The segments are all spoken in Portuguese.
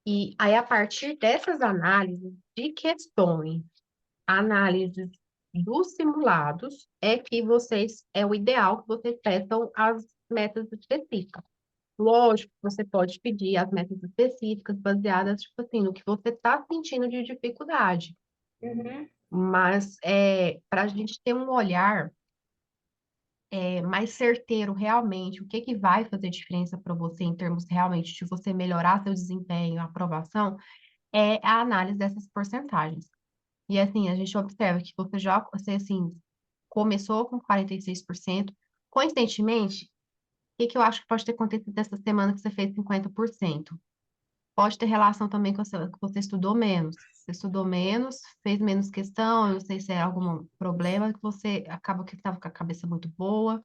E aí, a partir dessas análises de questões, análises dos simulados, é que é o ideal que vocês peçam as metas específicas. Lógico, você pode pedir as metas específicas baseadas, tipo assim, no que você está sentindo de dificuldade. Uhum, Mas para a gente ter um olhar mais certeiro realmente, o que que vai fazer diferença para você em termos realmente de você melhorar seu desempenho, aprovação, é a análise dessas porcentagens. E assim, a gente observa que você assim, começou com 46%. Coincidentemente, o que que eu acho que pode ter acontecido essa semana que você fez 50%? Pode ter relação também com que você estudou menos. Você estudou menos, fez menos questão, eu não sei se é algum problema, que você acaba que estava com a cabeça muito boa,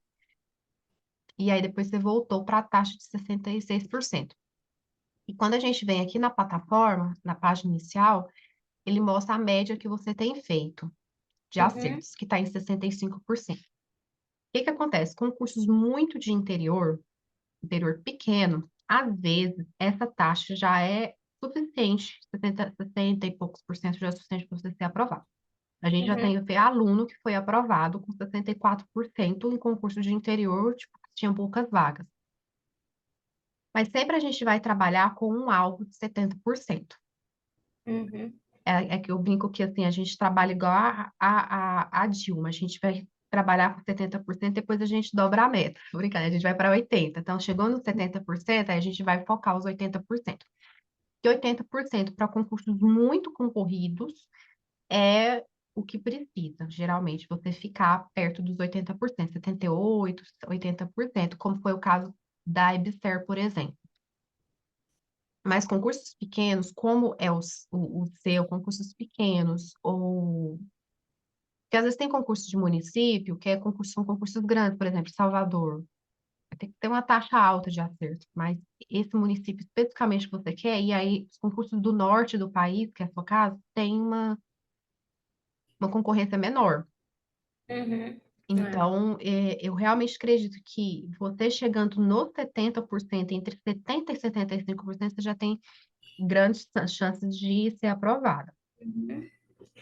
e aí depois você voltou para a taxa de 66%. E quando a gente vem aqui na plataforma, na página inicial, ele mostra a média que você tem feito de uhum, acertos, que está em 65%. O que que acontece? Com cursos muito de interior, interior pequeno, às vezes essa taxa já é suficiente, 60 e poucos por cento já é suficiente para você ser aprovado. A gente já uhum, tem aluno que foi aprovado com 64% em concurso de interior, tipo, que tinha poucas vagas. Mas sempre a gente vai trabalhar com um alvo de 70%. uhum. É que eu brinco que assim, a gente trabalha igual a Dilma, a gente vai trabalhar com 70%, depois a gente dobra a meta. Tô brincando, a gente vai para 80%. Então, chegou no 70%, aí a gente vai focar os 80%. E 80% para concursos muito concorridos é o que precisa, geralmente, você ficar perto dos 80%, 78%, 80%, como foi o caso da EBSER, por exemplo. Mas concursos pequenos, como é o seu, concursos pequenos, ou. Porque às vezes tem concurso de município, que são concursos grandes, por exemplo, Salvador. Vai ter que ter uma taxa alta de acerto, mas esse município especificamente que você quer, e aí os concursos do norte do país, que é o seu caso, tem uma concorrência menor. Uhum. É. Então, eu realmente acredito que você chegando no 70%, entre 70% e 75%, você já tem grandes chances de ser aprovada, Uhum.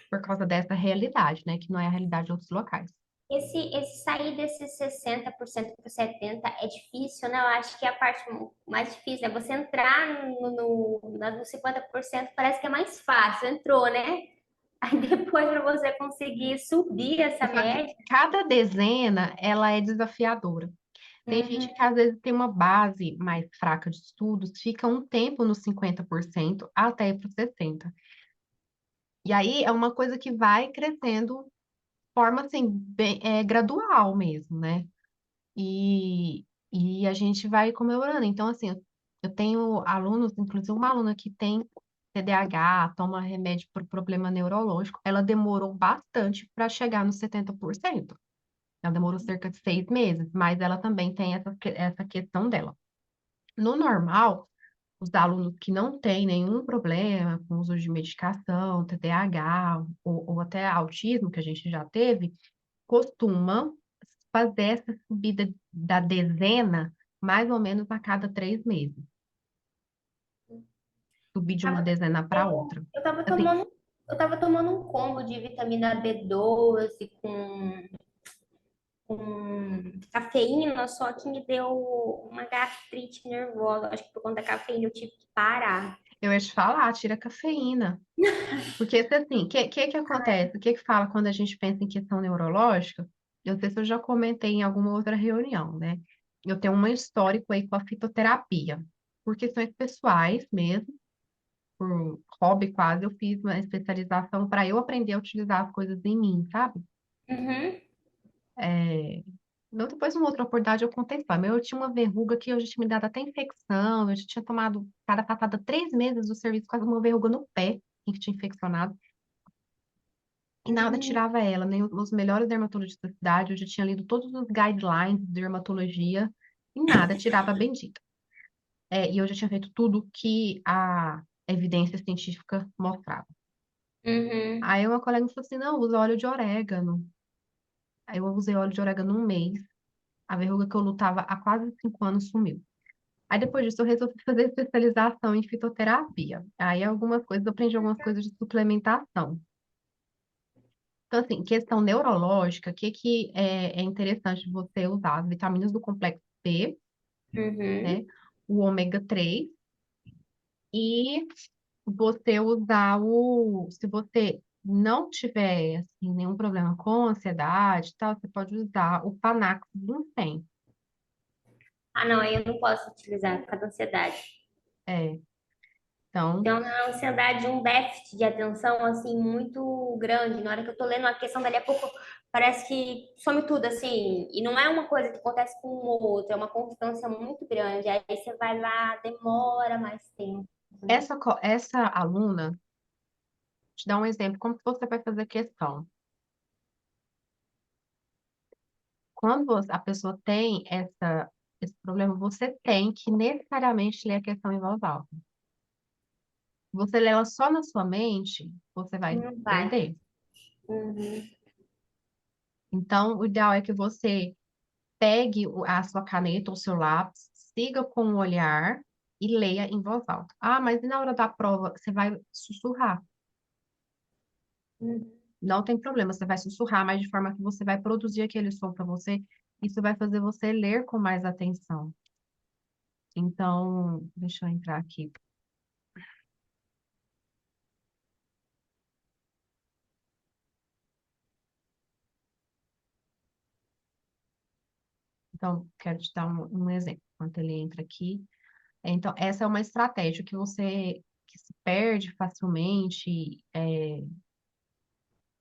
por causa dessa realidade, né? Que não é a realidade de outros locais. Esse sair desses 60% para 70% é difícil, né? Eu acho que é a parte mais difícil, né? Você entrar no 50% parece que é mais fácil, entrou, né? Aí depois para você conseguir subir essa Só que média. cada dezena, ela é desafiadora. Tem Uhum, gente que às vezes tem uma base mais fraca de estudos, fica um tempo nos 50% até ir para os 60%. E aí é uma coisa que vai crescendo de forma assim, gradual mesmo, né? E a gente vai comemorando. Então, assim, eu tenho alunos, inclusive uma aluna que tem TDAH, toma remédio para problema neurológico, ela demorou bastante para chegar nos 70%. Ela demorou cerca de 6 meses, mas ela também tem essa questão dela. No normal, os alunos que não têm nenhum problema com o uso de medicação, TDAH ou até autismo, que a gente já teve, costumam fazer essa subida da dezena mais ou menos a cada 3 meses, subir de uma Tava- dezena para outra. eu tava Assim, tomando, eu tava tomando um combo de vitamina B12 com cafeína, só que me deu uma gastrite nervosa. Acho que por conta da cafeína eu tive que parar. eu ia te falar, tira a cafeína. Porque, assim, o que acontece? O que que fala quando a gente pensa em questão neurológica? Eu não sei se eu já comentei em alguma outra reunião, né? Eu tenho um histórico aí com a fitoterapia. Por questões pessoais mesmo, por hobby quase, eu fiz uma especialização para eu aprender a utilizar as coisas em mim, sabe? Uhum. É, não, depois, uma outra oportunidade, eu contei só. Mas eu tinha uma verruga que eu já tinha me dado até infecção, eu já tinha tomado cada patada 3 meses do serviço, quase uma verruga no pé, que tinha infeccionado. E nada Uhum. tirava ela, nem os melhores dermatologistas da cidade, eu já tinha lido todos os guidelines de dermatologia, e nada tirava a bendita. E eu já tinha feito tudo que a evidência científica mostrava. Uhum. Aí uma colega me falou assim, não, usa óleo de orégano. Aí eu usei óleo de orégano um mês, a verruga que eu lutava há quase 5 anos sumiu. Aí depois disso eu resolvi fazer especialização em fitoterapia. Aí algumas coisas, eu aprendi algumas coisas de suplementação. Então, assim, questão neurológica, o que que é interessante você usar? As vitaminas do complexo B, Uhum. né? O ômega 3 e você usar se você não tiver, assim, nenhum problema com ansiedade e tal, você pode usar o Panax Ginseng. Ah, não, aí eu não posso utilizar por causa da ansiedade. É, então, Então, a ansiedade, um déficit de atenção, assim, muito grande. Na hora que eu tô lendo uma questão, dali a pouco parece que some tudo, assim. E não é uma coisa que acontece com o outro, é uma constância muito grande. Aí você vai lá, demora mais tempo, né? essa aluna, te dá um exemplo, como que você vai fazer questão? Quando a pessoa tem esse problema, você tem que necessariamente ler a questão em voz alta. Você lê ela só na sua mente, você vai Não vai. perder. Uhum. Então, o ideal é que você pegue a sua caneta ou seu lápis, siga com o olhar e leia em voz alta. Ah, mas e na hora da prova você vai sussurrar? Uhum. Não tem problema, você vai sussurrar, mas de forma que você vai produzir aquele som para você. Isso vai fazer você ler com mais atenção. Então, deixa eu entrar aqui. Então, quero te dar um exemplo. Enquanto ele entra aqui. Então, essa é uma estratégia que se perde facilmente,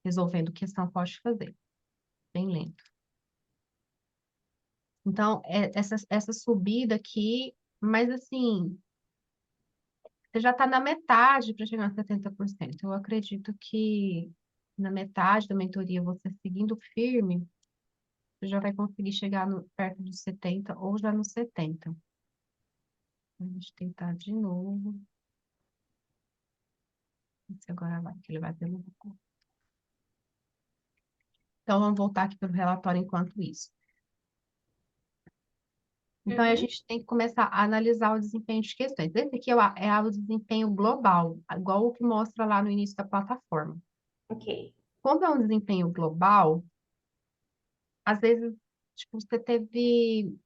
resolvendo questão pode fazer, bem lento. Então, essa subida aqui, mas assim, você já está na metade para chegar a 70%. Eu acredito que na metade da mentoria, você seguindo firme, você já vai conseguir chegar perto dos 70 ou já nos 70. A gente tentar de novo. Não sei agora vai, que ele vai pelo Google. Então, vamos voltar aqui para o relatório enquanto isso. Então, a Uhum. gente tem que começar a analisar o desempenho de questões. Esse aqui é o desempenho global, igual o que mostra lá no início da plataforma. Ok. Quando é um desempenho global, às vezes, tipo, você teve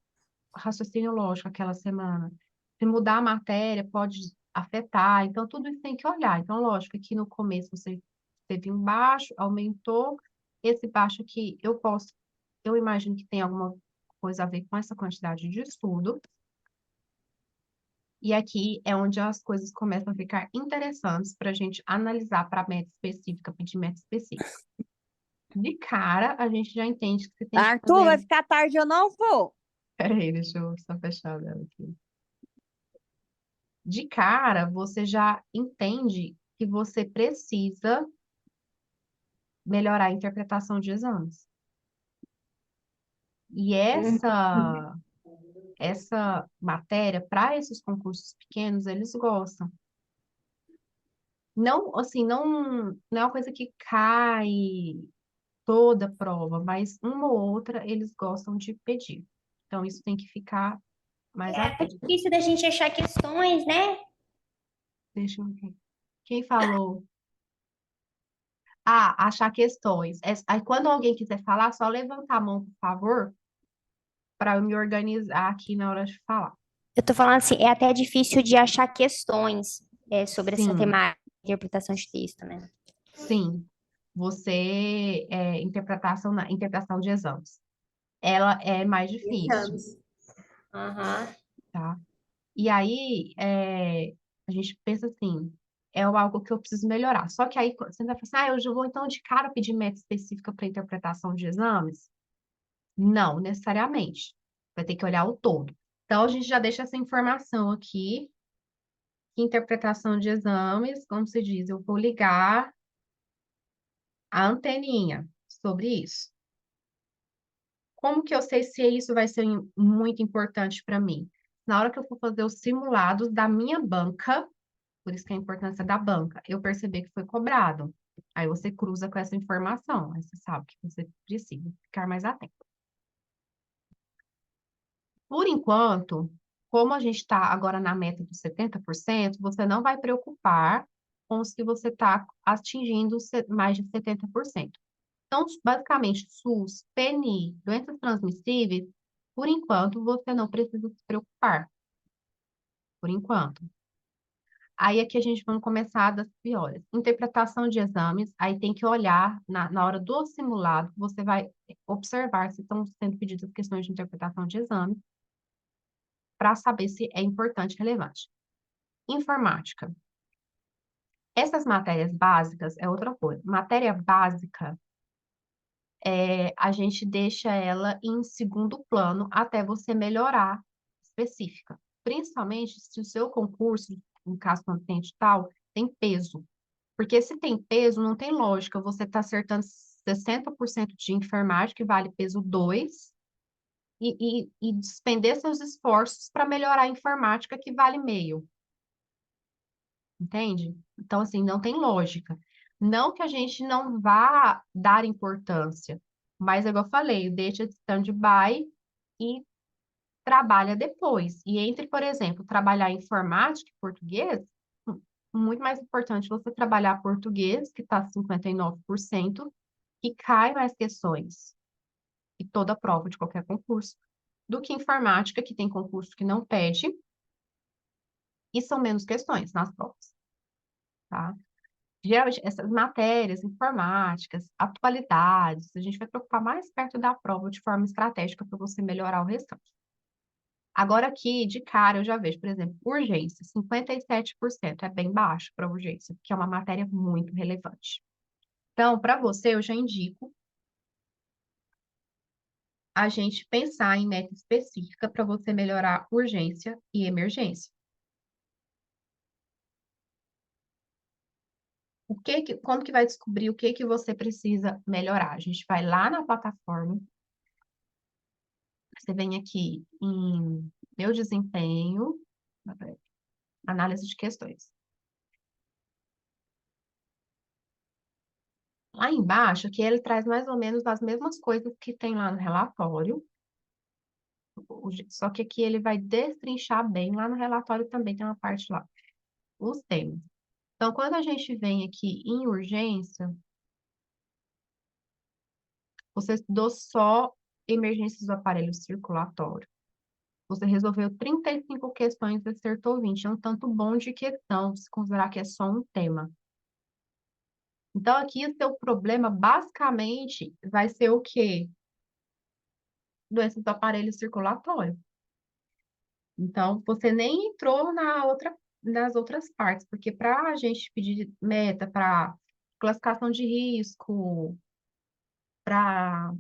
raciocínio lógico aquela semana. Se mudar a matéria, pode afetar. Então, tudo isso tem que olhar. Então, lógico, aqui no começo você teve um baixo, aumentou. Esse baixo aqui, eu imagino que tem alguma coisa a ver com essa quantidade de estudo. E aqui é onde as coisas começam a ficar interessantes para a gente analisar para meta específica, pedir meta específica. De cara, a gente já entende que você tem que Arthur, vai fazer. ficar tarde, eu não vou. Peraí, deixa eu só fechar ela aqui. De cara, você já entende que você precisa melhorar a interpretação de exames. E Uhum. essa matéria, para esses concursos pequenos, eles gostam. Não, assim, não é uma coisa que cai toda a prova, mas uma ou outra eles gostam de pedir. Então, isso tem que ficar mais É até atento. difícil da gente achar questões, né? Deixa eu ver. Quem falou? Ah, achar questões. Aí, quando alguém quiser falar, só levantar a mão, por favor, para eu me organizar aqui na hora de falar. Eu tô falando assim, é até difícil de achar questões sobre essa Sim, temática de interpretação de texto, né? sim. Interpretação de exames. Ela é mais difícil, Exames. Aham. tá? E aí, a gente pensa assim, é algo que eu preciso melhorar. Só que aí, você vai falar assim, eu já vou então de cara pedir meta específica para interpretação de exames? Não, necessariamente. Vai ter que olhar o todo. Então, a gente já deixa essa informação aqui, que interpretação de exames, como se diz, eu vou ligar a anteninha sobre isso. Como que eu sei se isso vai ser muito importante para mim? Na hora que eu for fazer os simulados da minha banca, por isso que é a importância da banca, eu perceber que foi cobrado. Aí você cruza com essa informação, aí você sabe que você precisa ficar mais atento. Por enquanto, como a gente está agora na meta dos 70%, você não vai preocupar com se você está atingindo mais de 70%. Então, basicamente, SUS, PNI, doenças transmissíveis, por enquanto, você não precisa se preocupar. Por enquanto. Aí aqui a gente vai começar das piores. Interpretação de exames, aí tem que olhar na hora do simulado, você vai observar se estão sendo pedidas questões de interpretação de exame, para saber se é importante e relevante. Informática. Essas matérias básicas é outra coisa. Matéria básica, a gente deixa ela em segundo plano até você melhorar específica. Principalmente se o seu concurso, no caso contente tal, tem peso. Porque se tem peso, não tem lógica. Você está acertando 60% de enfermagem, que vale peso 2, e despender seus esforços para melhorar a informática, que vale meio. Entende? Então, assim, não tem lógica. Não que a gente não vá dar importância, mas, igual eu falei, deixa de stand-by e trabalha depois. E entre, por exemplo, trabalhar informática e português, muito mais importante você trabalhar português, que está 59%, que cai mais questões, e toda prova de qualquer concurso, do que informática, que tem concurso que não pede, e são menos questões nas provas, tá? Geralmente, essas matérias informáticas, atualidades, a gente vai preocupar mais perto da prova de forma estratégica para você melhorar o restante. Agora aqui, de cara, eu já vejo, por exemplo, urgência, 57% é bem baixo para urgência, porque é uma matéria muito relevante. Então, para você, eu já indico a gente pensar em meta específica para você melhorar urgência e emergência. Como que vai descobrir o que você precisa melhorar? A gente vai lá na plataforma, você vem aqui em meu desempenho, análise de questões. Lá embaixo, aqui ele traz mais ou menos as mesmas coisas que tem lá no relatório, só que aqui ele vai destrinchar bem, lá no relatório também tem uma parte lá, os temas. Então, quando a gente vem aqui em urgência, você estudou só emergências do aparelho circulatório. Você resolveu 35 questões e acertou 20. É um tanto bom de questão, se considerar que é só um tema. Então, aqui o seu problema, basicamente, vai ser o quê? Doenças do aparelho circulatório. Então, você nem entrou nas outras partes, porque para a gente pedir meta para classificação de risco, para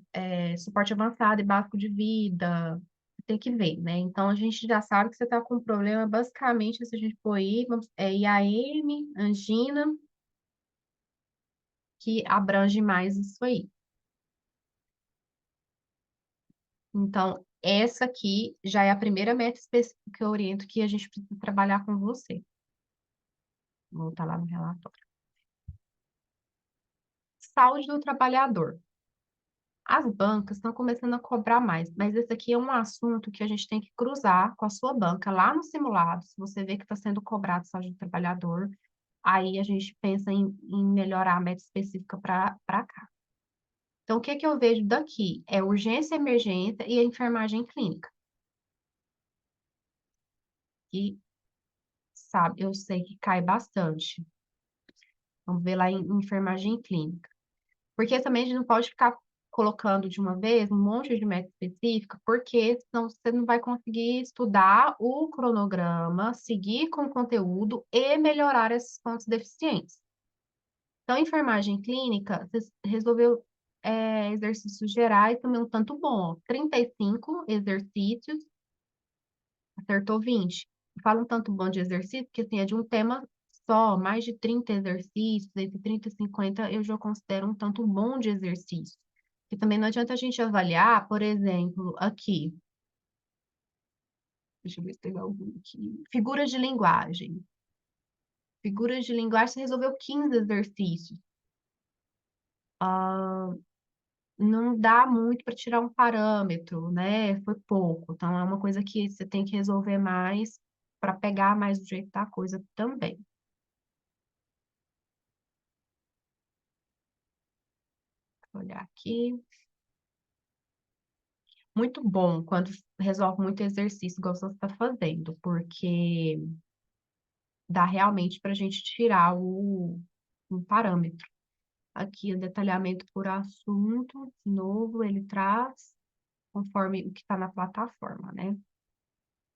suporte avançado e básico de vida, tem que ver, né? Então, a gente já sabe que você está com um problema, basicamente, se a gente for ir, IAM, angina, que abrange mais isso aí. Então, essa aqui já é a primeira meta específica que eu oriento que a gente precisa trabalhar com você. Vou voltar lá no relatório. Saúde do trabalhador. As bancas estão começando a cobrar mais, mas esse aqui é um assunto que a gente tem que cruzar com a sua banca lá no simulado. Se você vê que está sendo cobrado saúde do trabalhador, aí a gente pensa em melhorar a meta específica para cá. Então, o que que eu vejo daqui? É urgência, emergência e a enfermagem clínica. Que, sabe, eu sei que cai bastante. Vamos ver lá em enfermagem clínica. Porque também a gente não pode ficar colocando de uma vez um monte de meta específica, porque senão você não vai conseguir estudar o cronograma, seguir com o conteúdo e melhorar esses pontos deficientes. Então, enfermagem clínica, você resolveu exercícios gerais também um tanto bom. 35 exercícios, acertou 20. Fala um tanto bom de exercício, porque assim, é de um tema só, mais de 30 exercícios, entre 30 e 50 eu já considero um tanto bom de exercício. E também não adianta a gente avaliar, por exemplo, aqui. Deixa eu ver se tem algum aqui. Figuras de linguagem. Figuras de linguagem, você resolveu 15 exercícios. não dá muito para tirar um parâmetro, né? Foi pouco. Então, é uma coisa que você tem que resolver mais para pegar mais o jeito da coisa também. Vou olhar aqui. Muito bom quando resolve muito exercício, igual você está fazendo, porque dá realmente para a gente tirar um parâmetro. Aqui, o detalhamento por assunto, de novo, ele traz conforme o que está na plataforma, né?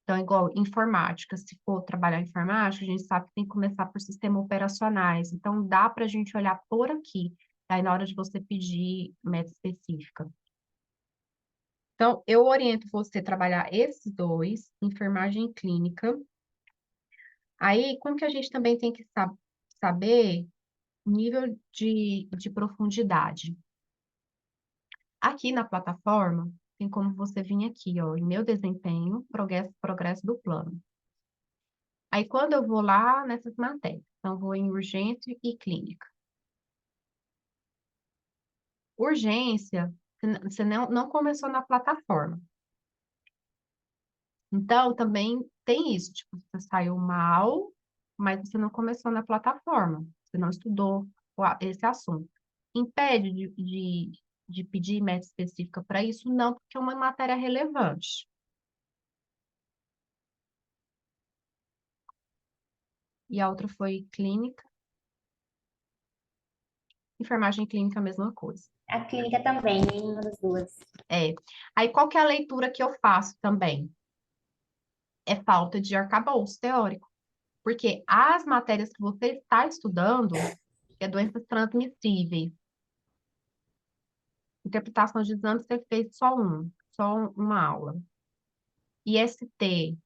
Então, igual informática, se for trabalhar em informática, a gente sabe que tem que começar por sistemas operacionais. Então, dá para a gente olhar por aqui, aí na hora de você pedir meta específica. Então, eu oriento você a trabalhar esses dois, enfermagem clínica. Aí, como que a gente também tem que saber o nível de profundidade? Aqui na plataforma, tem como você vir aqui, ó, em meu desempenho, progresso do plano. Aí, quando eu vou lá nessas matérias, então, vou em urgência e clínica. Urgência, você não começou na plataforma. Então, também tem isso, tipo, você saiu mal, mas você não começou na plataforma, você não estudou esse assunto. Impede de pedir meta específica para isso? Não, porque é uma matéria relevante. E a outra foi clínica. Enfermagem clínica, a mesma coisa. A clínica também, nenhuma das duas. É. Aí, qual que é a leitura que eu faço também? É falta de arcabouço teórico. Porque as matérias que você está estudando, que é doenças transmissíveis, interpretação de exames, você fez só uma aula. IST e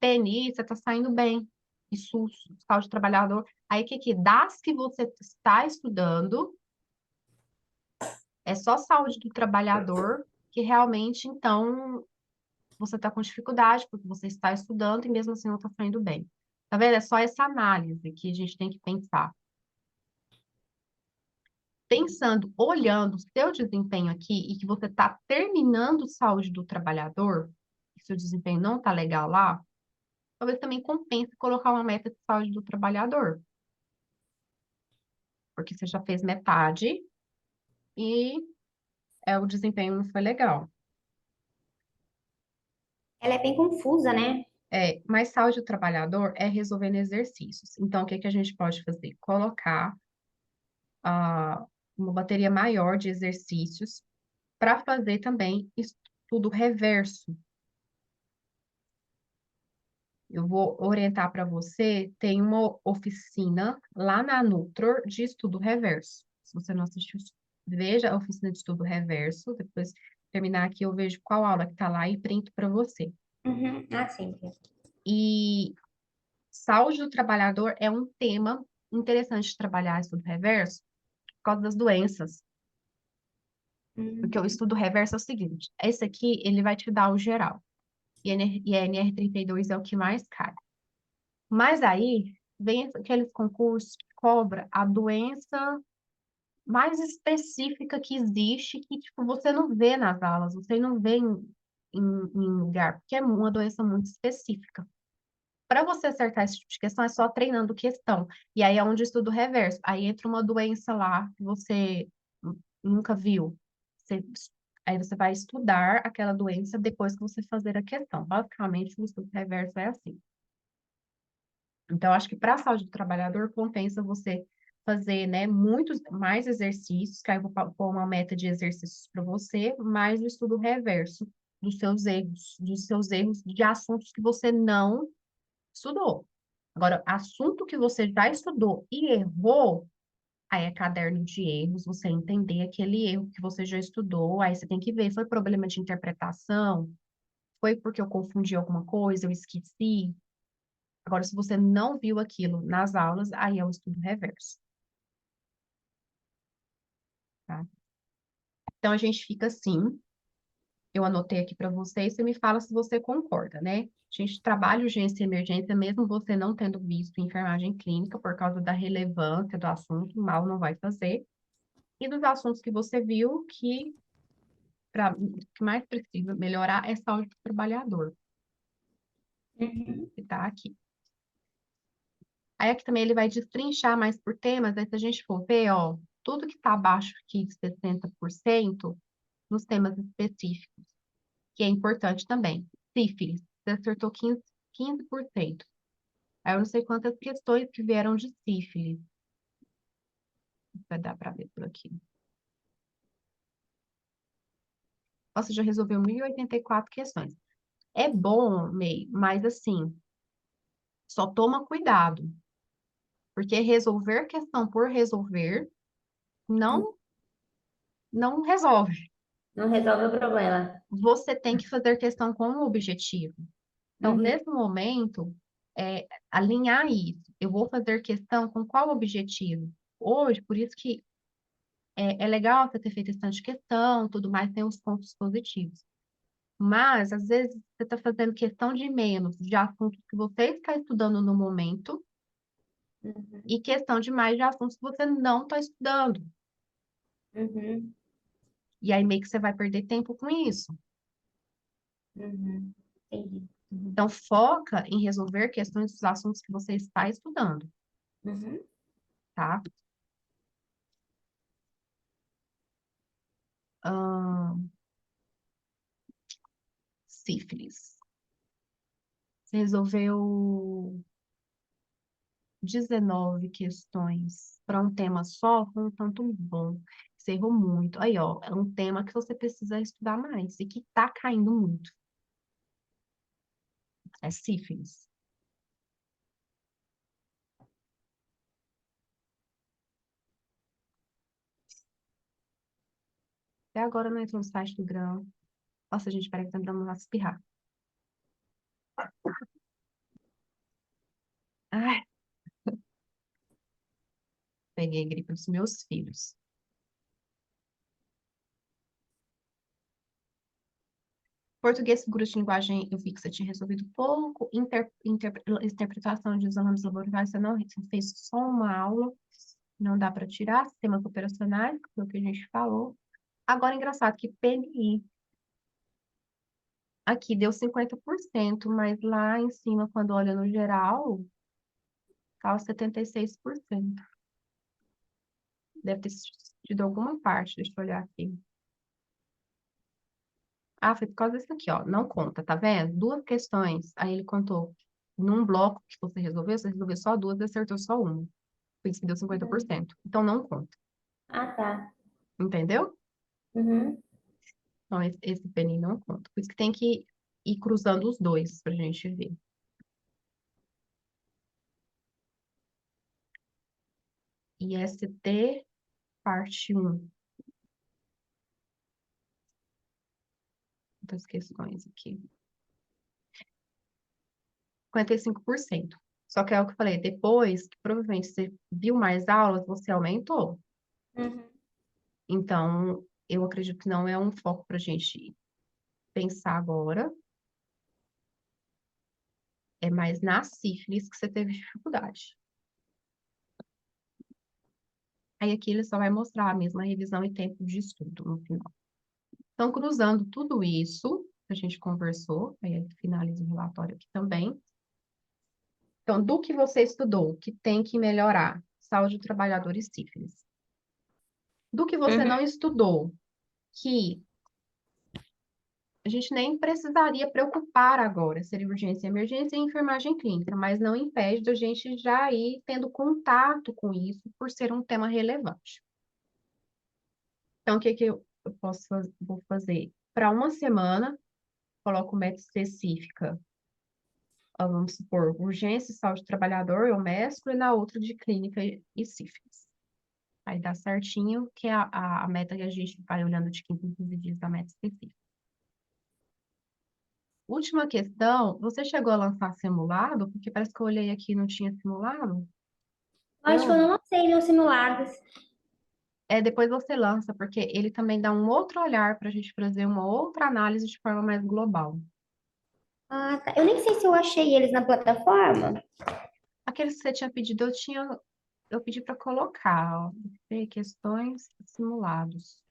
PNI, você está saindo bem. E SUS, saúde do trabalhador. Aí, o que das que você está estudando, é só saúde do trabalhador, que realmente, então, você está com dificuldade, porque você está estudando e mesmo assim não está saindo bem. Tá vendo? É só essa análise que a gente tem que pensar. Pensando, olhando o seu desempenho aqui e que você está terminando saúde do trabalhador, e seu desempenho não está legal lá, talvez também compense colocar uma meta de saúde do trabalhador, porque você já fez metade e o desempenho não foi legal. Ela é bem confusa, né? Mas saúde do trabalhador é resolvendo exercícios. Então, o que que a gente pode fazer? Colocar uma bateria maior de exercícios para fazer também estudo reverso. Eu vou orientar para você, tem uma oficina lá na Nutror de estudo reverso. Se você não assistiu, veja a oficina de estudo reverso, depois terminar aqui eu vejo qual aula que está lá e printo para você. Uhum. Ah, sim. E saúde do trabalhador é um tema interessante de trabalhar estudo reverso por causa das doenças. Porque o Uhum. estudo reverso é o seguinte, esse aqui, ele vai te dar o geral. E a NR32 é o que mais cai. Mas aí, vem aqueles concursos que cobra a doença mais específica que existe, que, tipo, você não vê nas aulas, você não vê em lugar, porque é uma doença muito específica. Para você acertar esse tipo de questão, é só treinando questão. E aí é onde estudo reverso. Aí entra uma doença lá que você nunca viu. Você- aí você vai estudar aquela doença depois que você fazer a questão. Basicamente, o estudo reverso é assim. Então, acho que para a saúde do trabalhador, compensa você fazer, né, muitos mais exercícios, que aí eu vou pôr uma meta de exercícios para você, mais o estudo reverso dos seus erros de assuntos que você não estudou. Agora, assunto que você já estudou e errou, aí é caderno de erros, você entender aquele erro que você já estudou, aí você tem que ver, foi problema de interpretação? Foi porque eu confundi alguma coisa, eu esqueci? Agora, se você não viu aquilo nas aulas, aí é o estudo reverso, tá? Então, a gente fica assim, eu anotei aqui para você e você me fala se você concorda, né? A gente trabalha urgência e emergência, mesmo você não tendo visto enfermagem clínica, por causa da relevância do assunto, mal não vai fazer. E dos assuntos que você viu, que o que mais precisa melhorar é saúde do trabalhador, Uhum. que está aqui. Aí aqui também ele vai destrinchar mais por temas, aí se a gente for ver, ó, tudo que está abaixo aqui de 60% nos temas específicos, que é importante também. Sífilis, você acertou 15%. Aí eu não sei quantas questões que vieram de sífilis. Vai dar para ver por aqui. Nossa, já resolveu 1.084 questões. É bom, May, mas assim, só toma cuidado, porque resolver questão por resolver não não resolve. Não resolve o problema. Você tem que fazer questão com um objetivo. Então, Uhum. nesse momento, alinhar isso. Eu vou fazer questão com qual objetivo? Hoje, por isso que é legal você ter feito questão de questão, tudo mais, tem os pontos positivos. Mas, às vezes, você está fazendo questão de menos, de assuntos que você está estudando no momento, Uhum. e questão de mais de assuntos que você não está estudando. Uhum. E aí, meio que você vai perder tempo com isso. Uhum. Entendi. Uhum. Então, foca em resolver questões dos assuntos que você está estudando, Uhum. tá? Ahn, sífilis. Você resolveu 19 questões para um tema só, foi um tanto bom. Você errou muito. Aí, ó, é um tema que você precisa estudar mais e que tá caindo muito. É sífilis. Até agora não entrou no site do grão. Nossa, gente, peraí que tá dando uma espirrar. Ai, peguei gripe dos meus filhos. Português, figura de linguagem, eu vi que você tinha resolvido pouco. Interpretação de exames laborais, você fez só uma aula. Não dá para tirar. Sistemas operacionais, que foi o que a gente falou. Agora, engraçado que PNI aqui deu 50%, mas lá em cima, quando olha no geral, tá 76%. Deve ter sido alguma parte, deixa eu olhar aqui. Ah, foi por causa disso aqui, ó. Não conta, tá vendo? Duas questões. Aí ele contou. Num bloco que você resolveu só duas e acertou só uma. Por isso que deu Uhum. 50%. Então não conta. Ah, tá. Entendeu? Uhum. Então esse PNI não conta. Por isso que tem que ir cruzando os dois pra gente ver. IST, parte um. Quantas questões aqui? 55%. Só que é o que eu falei, depois que provavelmente você viu mais aulas, você aumentou. Uhum. Então, eu acredito que não é um foco para a gente pensar agora, é mais na sífilis que você teve dificuldade. Aí aqui ele só vai mostrar a mesma revisão e tempo de estudo no final. Então, cruzando tudo isso que a gente conversou, aí ele finaliza o relatório aqui também. Então, do que você estudou, que tem que melhorar, saúde do trabalhador e sífilis. Do que você Uhum. não estudou, que a gente nem precisaria preocupar agora, seria urgência, emergência e enfermagem clínica, mas não impede da gente já ir tendo contato com isso por ser um tema relevante. Então, o que que eu vou fazer? Para uma semana, coloco meta específica, vamos supor, urgência e saúde do trabalhador, eu mesclo, e na outra de clínica e sífilis. Aí dá certinho, que é a meta que a gente vai olhando de 15 em 15 dias da meta específica. Última questão, você chegou a lançar simulado? Porque parece que eu olhei aqui e não tinha simulado. Acho que eu Eu? não sei nos simulados. Depois você lança, porque ele também dá um outro olhar para a gente fazer uma outra análise de forma mais global. Ah, tá. Eu nem sei se eu achei eles na plataforma. Aqueles que você tinha pedido, eu pedi para colocar, ó, questões simulados.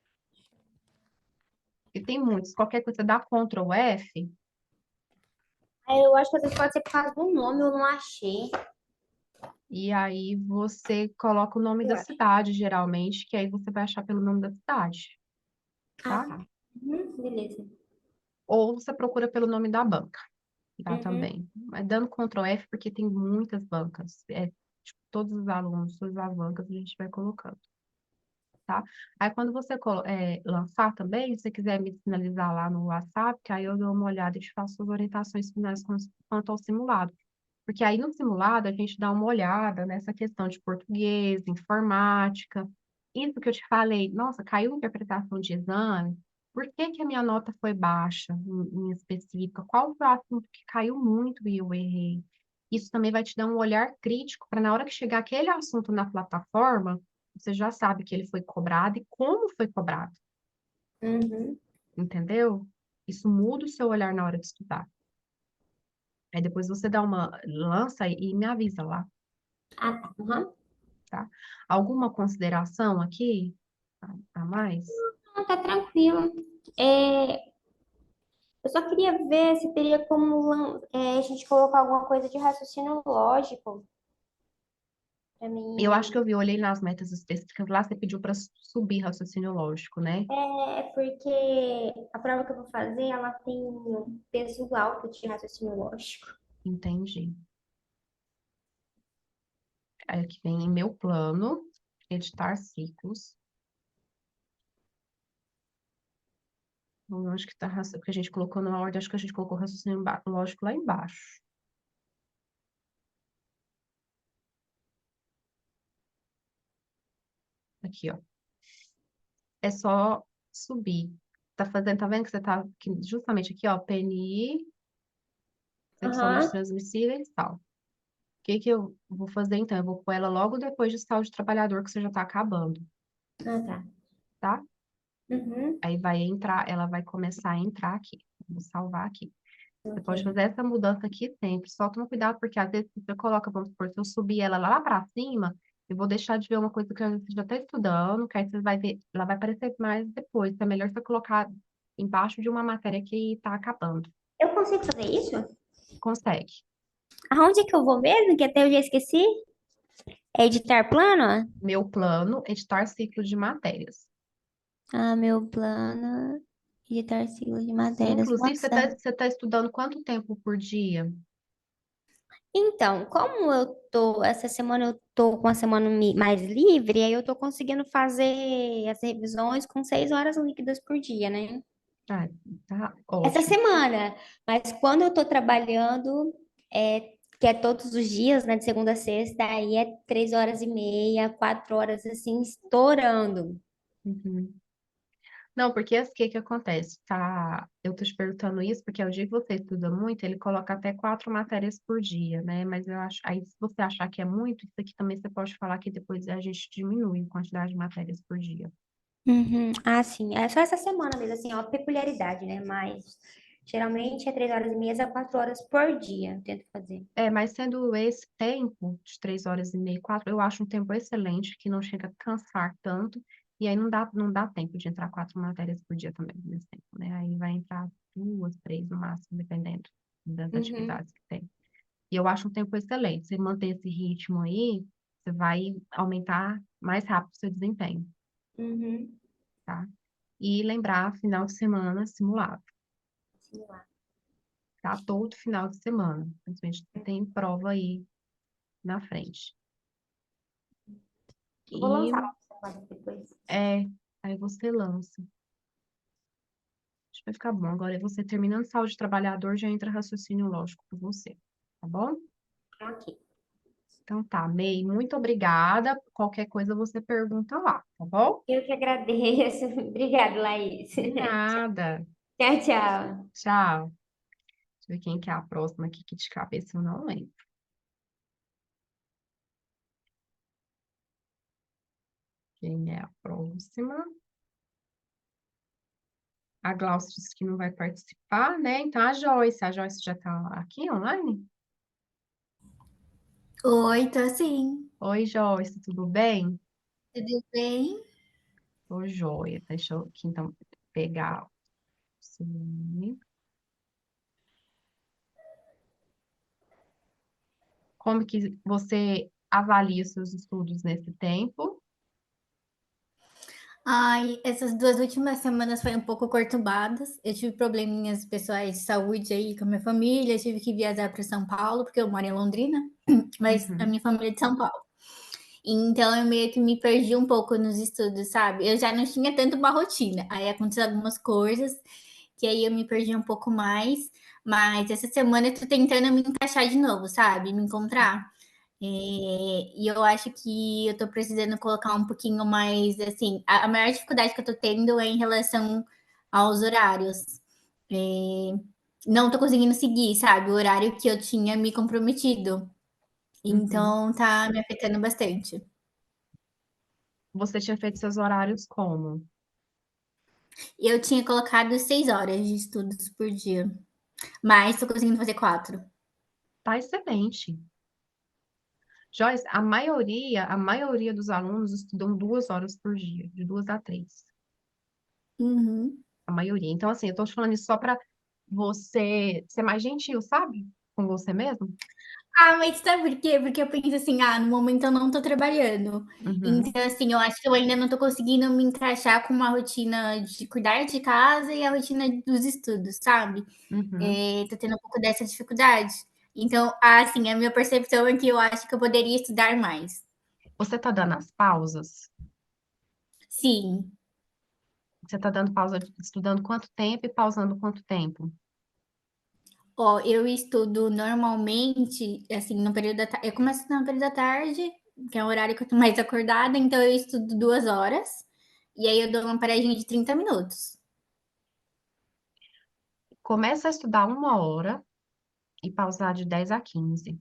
porque tem muitos. Qualquer coisa, você dá Ctrl F, Aí eu acho que às vezes pode ser por causa do nome, eu não achei. e aí você coloca o nome Eu da acho. cidade, geralmente, que aí você vai achar pelo nome da cidade, Ah, tá? tá. Beleza. Ou você procura pelo nome da banca, tá Uhum. também. Mas dando Ctrl F, porque tem muitas bancas. É, tipo, todos os alunos, todas as bancas, a gente vai colocando. Tá? Aí quando você lançar também, se você quiser me sinalizar lá no WhatsApp, que aí eu dou uma olhada e te faço as orientações finais quanto ao simulado. Porque aí no simulado a gente dá uma olhada nessa questão de português, informática. Isso que eu te falei, nossa, caiu interpretação de exame, por que que a minha nota foi baixa em específica? Qual foi o assunto que caiu muito e eu errei? Isso também vai te dar um olhar crítico para na hora que chegar aquele assunto na plataforma, você já sabe que ele foi cobrado e como foi cobrado, Uhum. entendeu? Isso muda o seu olhar na hora de estudar. Aí depois você dá uma lança e me avisa lá, Ah, tá. Uhum. tá? Alguma consideração aqui a mais? Não, tá tranquilo. É, eu só queria ver se teria como a gente colocar alguma coisa de raciocínio lógico pra Eu acho que mim. eu vi, eu olhei nas metas específicas lá, você pediu para subir raciocínio lógico, né? É porque a prova que eu vou fazer, ela tem um peso alto de raciocínio lógico. Entendi. Aí aqui vem meu plano, editar ciclos. Eu acho que tá, porque a gente colocou na ordem, acho que a gente colocou raciocínio lógico lá embaixo. Aqui, ó. É só subir. Tá fazendo, tá vendo que você tá justamente aqui, ó, PNI, secção de Aham. transmissíveis e tal. O que que eu vou fazer então? Eu vou pôr ela logo depois de estágio de trabalhador, que você já tá acabando, Ah, tá. tá? Uhum. Aí vai entrar, ela vai começar a entrar aqui. Vou salvar aqui. Você Ok. pode fazer essa mudança aqui sempre. Só toma cuidado, porque às vezes você coloca, vamos supor, se eu subir ela lá para cima, eu vou deixar de ver uma coisa que você já está estudando, que aí você vai ver, ela vai aparecer mais depois. Então é melhor você colocar embaixo de uma matéria que está acabando. Eu consigo fazer isso? Consegue. Aonde é que eu vou mesmo? Que até eu já esqueci? É editar plano? Meu plano, editar ciclo de matérias. Ah, meu plano. Editar ciclo de matérias. Inclusive, Nossa. você tá estudando quanto tempo por dia? Então, como essa semana eu tô com a semana mais livre, aí eu tô conseguindo fazer as revisões com 6 horas líquidas por dia, né? Ah, tá Essa ótimo. semana. Mas quando eu tô trabalhando, que é todos os dias, né, de segunda a sexta, aí é 3 horas e meia, 4 horas, assim, estourando. Uhum. Não, porque o que que acontece? Tá, eu tô te perguntando isso porque é o dia que você estuda muito, ele coloca até 4 matérias por dia, né? Mas eu acho, aí se você achar que é muito, isso aqui também você pode falar que depois a gente diminui a quantidade de matérias por dia. Uhum. Ah, sim. É só essa semana mesmo, assim, é uma peculiaridade, né? Mas geralmente é 3 horas e meia a 4 horas por dia, eu tento fazer. É, mas sendo esse tempo de 3 horas e meia, 4, eu acho um tempo excelente, que não chega a cansar tanto, e aí não dá tempo de entrar 4 matérias por dia também, nesse tempo, né? Aí vai entrar 2, 3 no máximo, dependendo das Uhum. atividades que tem. E eu acho um tempo excelente. Você manter esse ritmo aí, você vai aumentar mais rápido o seu desempenho, Uhum. tá? E lembrar, final de semana simulado, Sim, lá. tá? Todo final de semana. Principalmente tem prova aí na frente. Eu vou E lançar lá pra você depois. é, aí você lança. Acho que vai ficar bom. Agora, você terminando saúde de trabalhador, já entra raciocínio lógico para você, tá bom? Ok. Então tá, May, muito obrigada. Qualquer coisa você pergunta lá, tá bom? Eu que agradeço. Obrigada, Laís. De nada. Tchau, tchau. Tchau. Deixa eu ver quem que é a próxima aqui, que de cabeça eu não lembro. Quem é a próxima? A Glaucia disse que não vai participar, né? Então a Joyce já tá aqui online? Oi, tô sim. Oi, Joyce, tudo bem? Tudo bem? Ô, joia. Deixa eu aqui então pegar. Sim. Como que você avalia seus estudos nesse tempo? Ai, essas 2 últimas semanas foram um pouco conturbadas. Eu tive probleminhas pessoais de saúde aí com a minha família, eu tive que viajar para São Paulo, porque eu moro em Londrina, mas a Uhum, minha família é de São Paulo. Então eu meio que me perdi um pouco nos estudos, sabe? Eu já não tinha tanto uma rotina. Aí aconteceram algumas coisas que aí eu me perdi um pouco mais, mas essa semana eu tô tentando me encaixar de novo, sabe? Me encontrar. E eu acho que eu tô precisando colocar um pouquinho mais, assim, a maior dificuldade que eu tô tendo é em relação aos horários. É, não tô conseguindo seguir, sabe, o horário que eu tinha me comprometido. uhum. Então tá me afetando bastante. Você tinha feito seus horários como? Eu tinha colocado 6 horas de estudos por dia, mas tô conseguindo fazer 4. Tá excelente. Joyce, a maioria dos alunos estudam 2 horas por dia, de 2 a 3. Uhum. A maioria. Então, assim, eu tô te falando isso só para você ser mais gentil, sabe? Com você mesmo. Ah, mas sabe por quê? Porque eu penso assim: "Ah, no momento eu não tô trabalhando". Uhum, Então, assim, eu acho que eu ainda não tô conseguindo me encaixar com uma rotina de cuidar de casa e a rotina dos estudos, sabe. uhum. Tô tendo um pouco dessa dificuldade. Então, assim, a minha percepção é que eu acho que eu poderia estudar mais. Você tá dando as pausas? Sim. Você tá dando pausa, estudando quanto tempo e pausando quanto tempo? Ó, eu estudo normalmente, assim, no período da tarde. Eu começo no período da tarde, que é o horário que eu tô mais acordada, então eu estudo 2 horas, e aí eu dou uma paradinha de 30 minutos. Começa a estudar 1 hora e pausar de 10 a 15.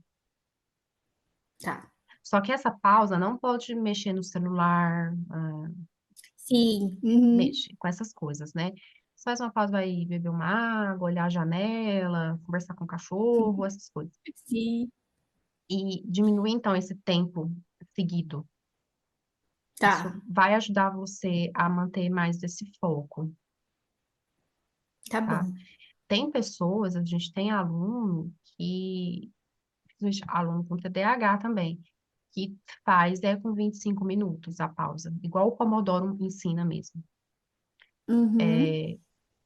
Tá. Só que essa pausa não pode mexer no celular, Sim. Uhum. mexe com essas coisas, né? Você faz uma pausa, vai beber uma água, olhar a janela, conversar com o cachorro, essas coisas. Sim. E diminuir, então, esse tempo seguido. Isso Tá. vai ajudar você a manter mais esse foco, Tá tá? bom. Tem pessoas, a gente tem aluno que, principalmente aluno com TDAH também, que faz com 25 minutos a pausa, igual o Pomodoro ensina mesmo. Uhum.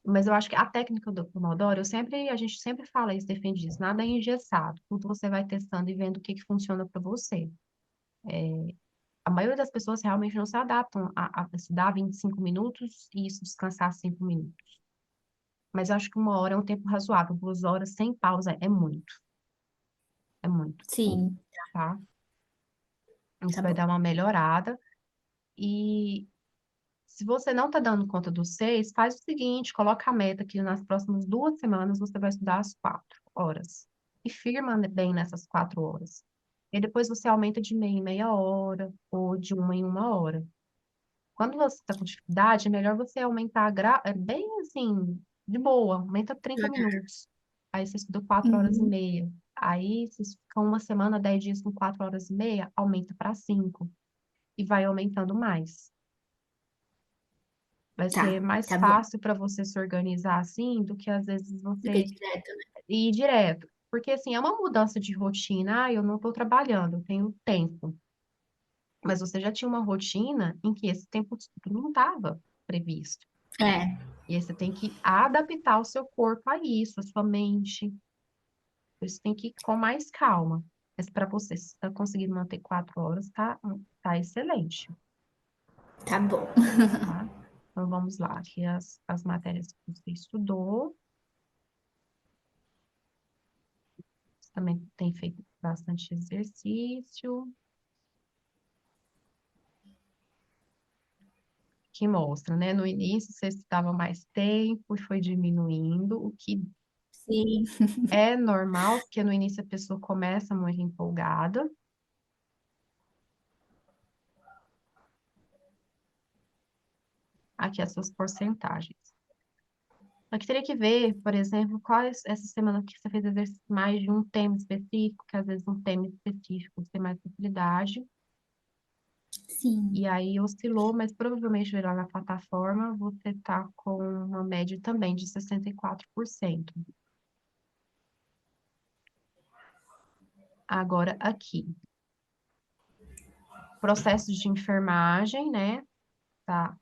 Mas eu acho que a técnica do Pomodoro, a gente sempre fala isso, defende isso, nada é engessado. Tudo você vai testando e vendo o que que funciona para você. A maioria das pessoas realmente não se adaptam a estudar 25 minutos e isso descansar 5 minutos. Mas eu acho que 1 hora é um tempo razoável. 2 horas sem pausa é muito, Sim. tá? Isso Tá vai bom. dar uma melhorada. E se você não está dando conta dos 6, faz o seguinte, coloca a meta que nas próximas 2 semanas você vai estudar as 4 horas. E firma bem nessas 4 horas. E depois você aumenta de meia em meia hora, ou de uma em uma hora. Quando você está com dificuldade, é melhor você aumentar bem assim, de boa, aumenta 30 minutos. Aí você estuda 4 horas e Uhum. meia. Aí, se fica uma semana, 10 dias com 4 horas e meia, aumenta para 5. E vai aumentando mais. Vai Tá. ser mais Tá bom. fácil para você se organizar assim do que às vezes Fica você direto, né. ir direto. Porque assim, é uma mudança de rotina. Ah, eu não estou trabalhando, eu tenho tempo. Mas você já tinha uma rotina em que esse tempo de estudo não estava previsto. É. E aí você tem que adaptar o seu corpo a isso, a sua mente. Você tem que ir com mais calma. Mas para você, se está conseguindo manter 4 horas, tá excelente, Tá bom. tá? Então vamos lá, aqui as matérias que você estudou. Você também tem feito bastante exercício, que mostra, né? No início você estudava mais tempo e foi diminuindo, o que Sim. é normal, porque no início a pessoa começa muito empolgada. Aqui as suas porcentagens. Só que teria que ver, por exemplo, quais essa semana que você fez exercício mais de um tema específico, que às vezes um tema específico você tem mais facilidade. Sim. E aí oscilou, mas provavelmente lá na plataforma você tá com uma média também de 64%. Agora aqui, processos de enfermagem, né? Tá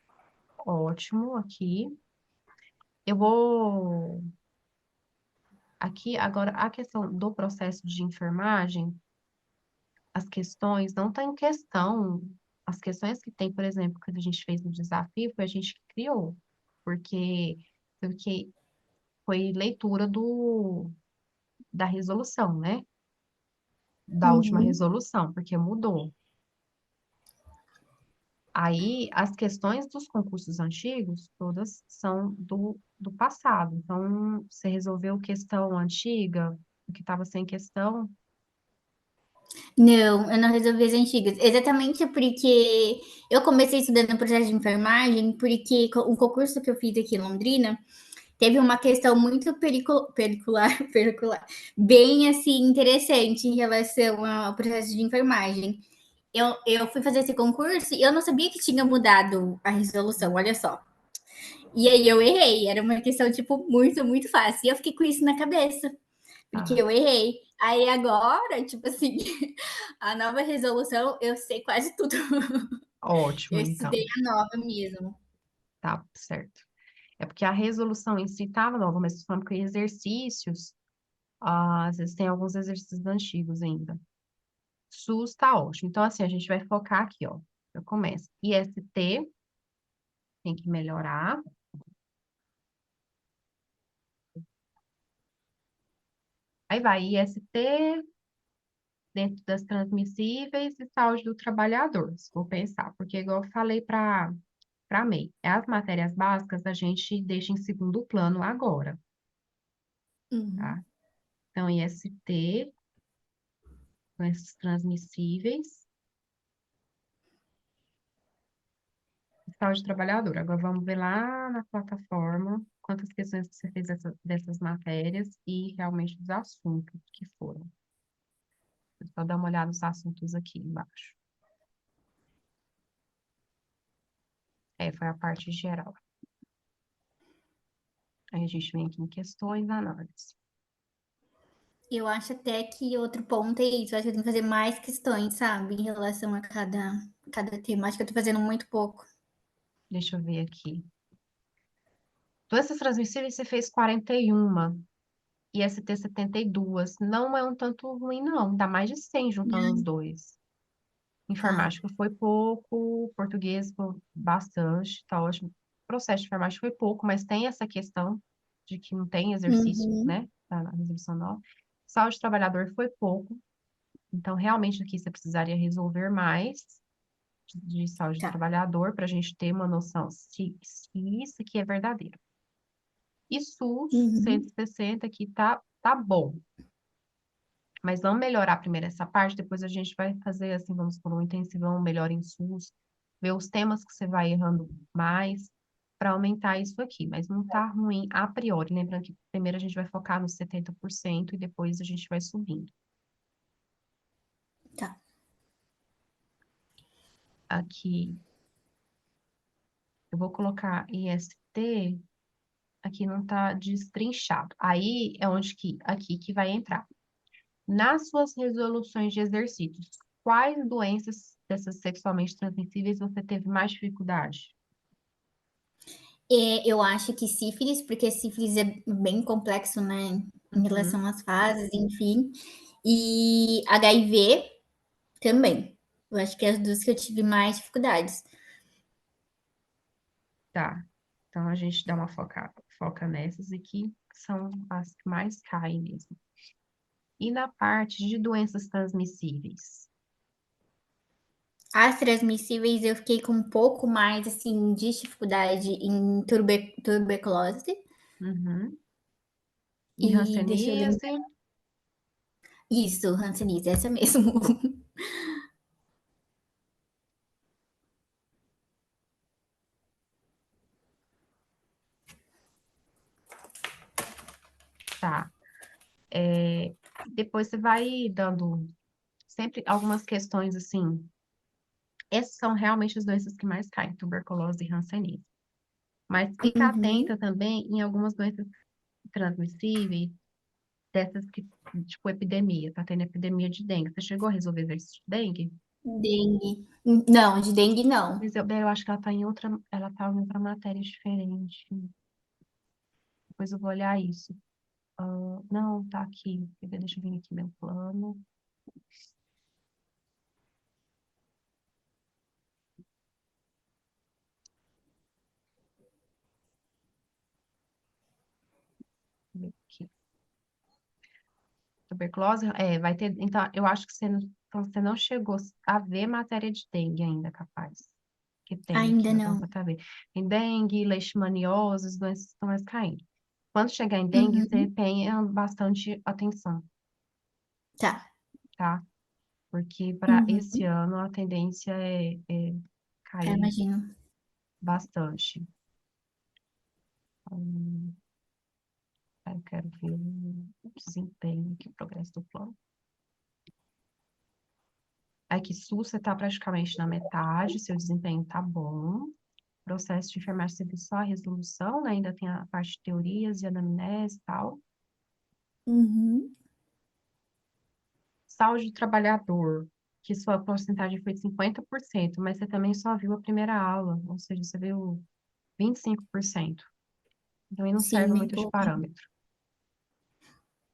ótimo aqui. Eu vou aqui agora a questão do processo de enfermagem, as questões não estão em questão. As questões que tem, por exemplo, que a gente fez no desafio, foi a gente que criou, porque porque foi leitura da resolução, né? Da última Uhum. resolução, porque mudou. Aí, as questões dos concursos antigos, todas são do passado. Então, você resolveu questão antiga, o que estava sem questão, Não, eu não resolvi as antigas. Exatamente porque eu comecei estudando processo de enfermagem, porque o concurso que eu fiz aqui em Londrina teve uma questão muito pericular, bem assim interessante em relação ao processo de enfermagem. Eu fui fazer esse concurso e eu não sabia que tinha mudado a resolução, olha só. E aí eu errei, era uma questão, tipo, muito fácil. E eu fiquei com isso na cabeça, porque tá? eu errei. Aí agora, tipo assim, a nova resolução, eu sei quase tudo. Ótimo, Eu então. estudei a nova mesmo. Tá, certo. É porque a resolução em si estava nova, mas falando que exercícios, às vezes tem alguns exercícios antigos ainda. SUS tá ótimo. Então, assim, a gente vai focar aqui, ó. Eu começo. IST tem que melhorar. Aí vai IST dentro das transmissíveis e saúde do trabalhador, se for pensar. Porque, igual eu falei para MEI, as matérias básicas a gente deixa em segundo plano agora, Uhum. tá? Então, IST, com esses transmissíveis. Saúde do trabalhador. Agora vamos ver lá na plataforma quantas questões você fez dessas matérias e realmente os assuntos que foram. Vou só dar uma olhada nos assuntos aqui embaixo. É, foi a parte geral. Aí a gente vem aqui em questões, análise. Eu acho até que outro ponto é isso. Eu acho que eu tenho que fazer mais questões, sabe? Em relação a cada tema. Acho que eu tô fazendo muito pouco. Deixa eu ver aqui. Doenças transmissíveis você fez 41, IST 72. Não é um tanto ruim, não. Dá mais de 100 juntando os dois. Tá. Informática foi pouco, português foi bastante, tá ótimo. Processo de informática foi pouco, mas tem essa questão de que não tem exercício, Uhum. né? Tá na resolução nova. Saúde do trabalhador foi pouco, então realmente aqui você precisaria resolver mais de saúde do Tá. trabalhador para a gente ter uma noção se isso aqui é verdadeiro. E SUS Uhum. 160 aqui tá bom. Mas vamos melhorar primeiro essa parte, depois a gente vai fazer assim, vamos por um intensivão melhor em SUS, ver os temas que você vai errando mais, para aumentar isso aqui. Mas não tá ruim a priori. Lembrando que primeiro a gente vai focar nos 70% e depois a gente vai subindo. Tá. Aqui, eu vou colocar IST, aqui não tá destrinchado. Aí é onde aqui que vai entrar. Nas suas resoluções de exercícios, quais doenças dessas sexualmente transmissíveis você teve mais dificuldade? Eu acho que sífilis, porque sífilis é bem complexo, né? Em Uhum, relação às fases, enfim. E HIV também. Eu acho que é as duas que eu tive mais dificuldades. tá. Então a gente dá uma foca nessas aqui, que são as que mais caem mesmo. E na parte de doenças transmissíveis? As transmissíveis eu fiquei com um pouco mais, assim, de dificuldade em tuberculose. Uhum. E E deixa eu hanseníase? lembrar. Isso, Hanseníase, essa mesmo. Tá. É, depois você vai dando sempre algumas questões assim Essas são realmente as doenças que mais caem, tuberculose e hanseníase. Mas fica Uhum. atenta também em algumas doenças transmissíveis, dessas que, tipo epidemia, tá tendo epidemia de dengue. Você chegou a resolver exercício de dengue? Dengue. Não, de dengue não. Mas eu acho que ela tá em outra matéria diferente. Depois eu vou olhar isso. Não, tá aqui. Deixa eu vir aqui meu plano. Deixa eu ver aqui. Tuberculose, vai ter. Então, eu acho que então, você não chegou a ver matéria de dengue ainda, capaz. Que tem aqui, Ainda ó, dá não. pra ver. Tem dengue, leishmaniose, as doenças que estão mais caindo. Quando chegar em dengue, você Uhum. tenha bastante atenção, Tá. tá? Porque para esse Uhum. ano a tendência é cair Imagino. bastante. Hum, eu quero ver o desempenho aqui, o progresso do plano. Aqui, SUS, você está praticamente na metade, seu desempenho tá bom. Processo de enfermagem teve só a resolução, né? Ainda tem a parte de teorias e anamnese e tal. Uhum. Saúde do trabalhador, que sua porcentagem foi de 50%, mas você também só viu a primeira aula, ou seja, você viu 25%. Então, aí não Sim, serve bem muito de pouco. parâmetro.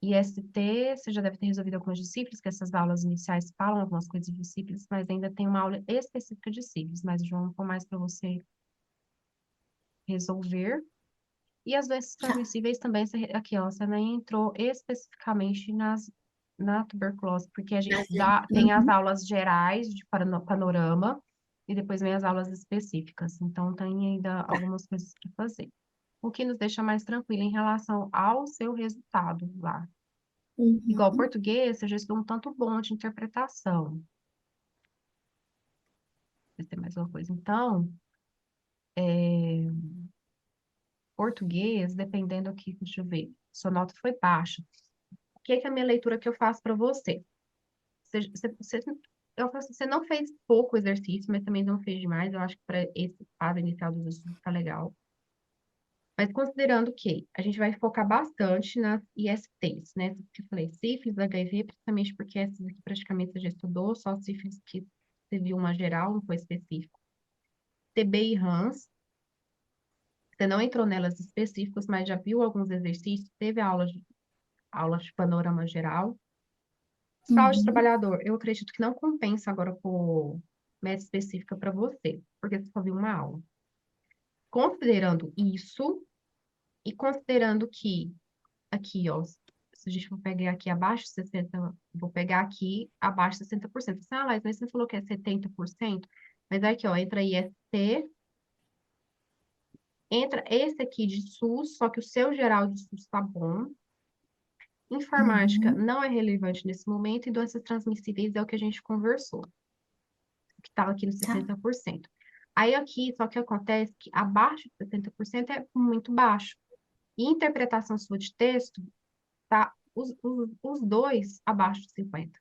IST, você já deve ter resolvido algumas de sífilis, que essas aulas iniciais falam algumas coisas de sífilis, mas ainda tem uma aula específica de sífilis, mas o João vou mais para você resolver. E as doenças Tá. transmissíveis também, aqui, ó, você nem entrou especificamente na tuberculose, porque a gente tem as Uhum. aulas gerais de panorama e depois vem as aulas específicas. Então, tem ainda Tá. algumas coisas para fazer. O que nos deixa mais tranquilo em relação ao seu resultado lá. Igual Uhum. português, eu já estudou um tanto bom de interpretação. Vai ter mais uma coisa. Então, português, dependendo aqui, deixa eu ver, sua nota foi baixa. O que é a minha leitura que eu faço para você? Eu faço, você não fez pouco exercício, mas também não fez demais. Eu acho que para esse estado inicial dos estudos tá legal. Mas considerando que a gente vai focar bastante nas ISTs, né? Que eu falei, sífilis, HIV, principalmente porque essas aqui praticamente você já estudou, só sífilis que você viu uma geral, não foi específico. TB e RANS, você não entrou nelas específicas, mas já viu alguns exercícios, teve aula de panorama geral. Saúde do Uhum. trabalhador, eu acredito que não compensa agora por meta específica para você, porque você só viu uma aula. Considerando isso, e considerando que, aqui, ó, se a gente for pegar aqui abaixo de 60, vou pegar aqui abaixo de 60%. Laís, mas você falou que é 70%, mas aqui, ó, entra IST, entra esse aqui de SUS, só que o seu geral de SUS tá bom. Informática Uhum. não é relevante nesse momento, e doenças transmissíveis é o que a gente conversou, que estava aqui no Tá. 60%. Aí aqui, só que acontece que abaixo de 60% é muito baixo. E interpretação sua de texto, tá os dois abaixo de 50%.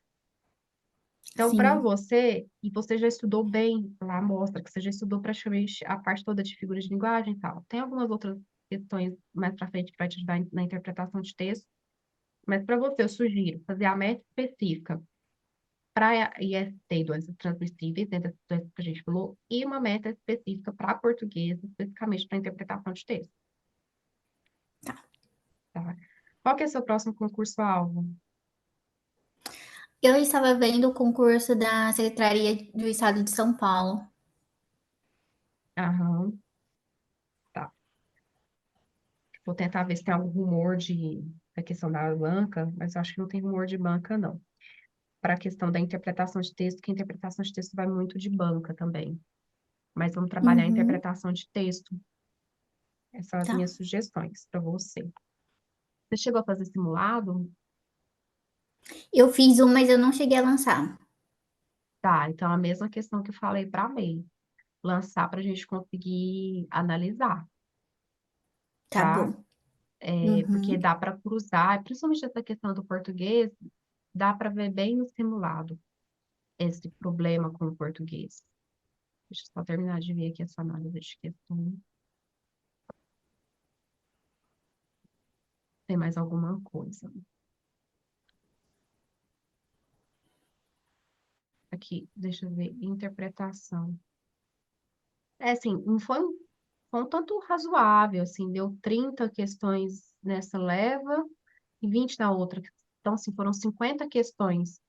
Então, para Sim. você, e você já estudou bem, lá mostra que você já estudou praticamente a parte toda de figuras de linguagem e tal. Tem algumas outras questões mais para frente que vai te ajudar na interpretação de texto, mas para você, eu sugiro fazer a meta específica para IST e doenças transmissíveis, dentro das doenças que a gente falou, e uma meta específica para português, especificamente para interpretação de texto, tá? Qual que é o seu próximo concurso-alvo? Eu estava vendo o concurso da Secretaria do Estado de São Paulo. Aham, tá. Vou tentar ver se tem algum rumor da questão da banca, mas eu acho que não tem rumor de banca, não. Para a questão da interpretação de texto, que a interpretação de texto vai muito de banca também. Mas vamos trabalhar a Uhum. interpretação de texto. Essas são as Tá. minhas sugestões para você. Você chegou a fazer simulado? Eu fiz um, mas eu não cheguei a lançar. Tá, então a mesma questão que eu falei para a May, lançar para a gente conseguir analisar, Tá tá? bom. Porque Uhum. dá para cruzar, principalmente essa questão do português, dá para ver bem no simulado esse problema com o português. Deixa eu só terminar de ver aqui essa análise de questão. Tem mais alguma coisa? Aqui, deixa eu ver. Interpretação. É assim, não foi um tanto razoável, assim, deu 30 questões nessa leva e 20 na outra. Então, assim, foram 50 questões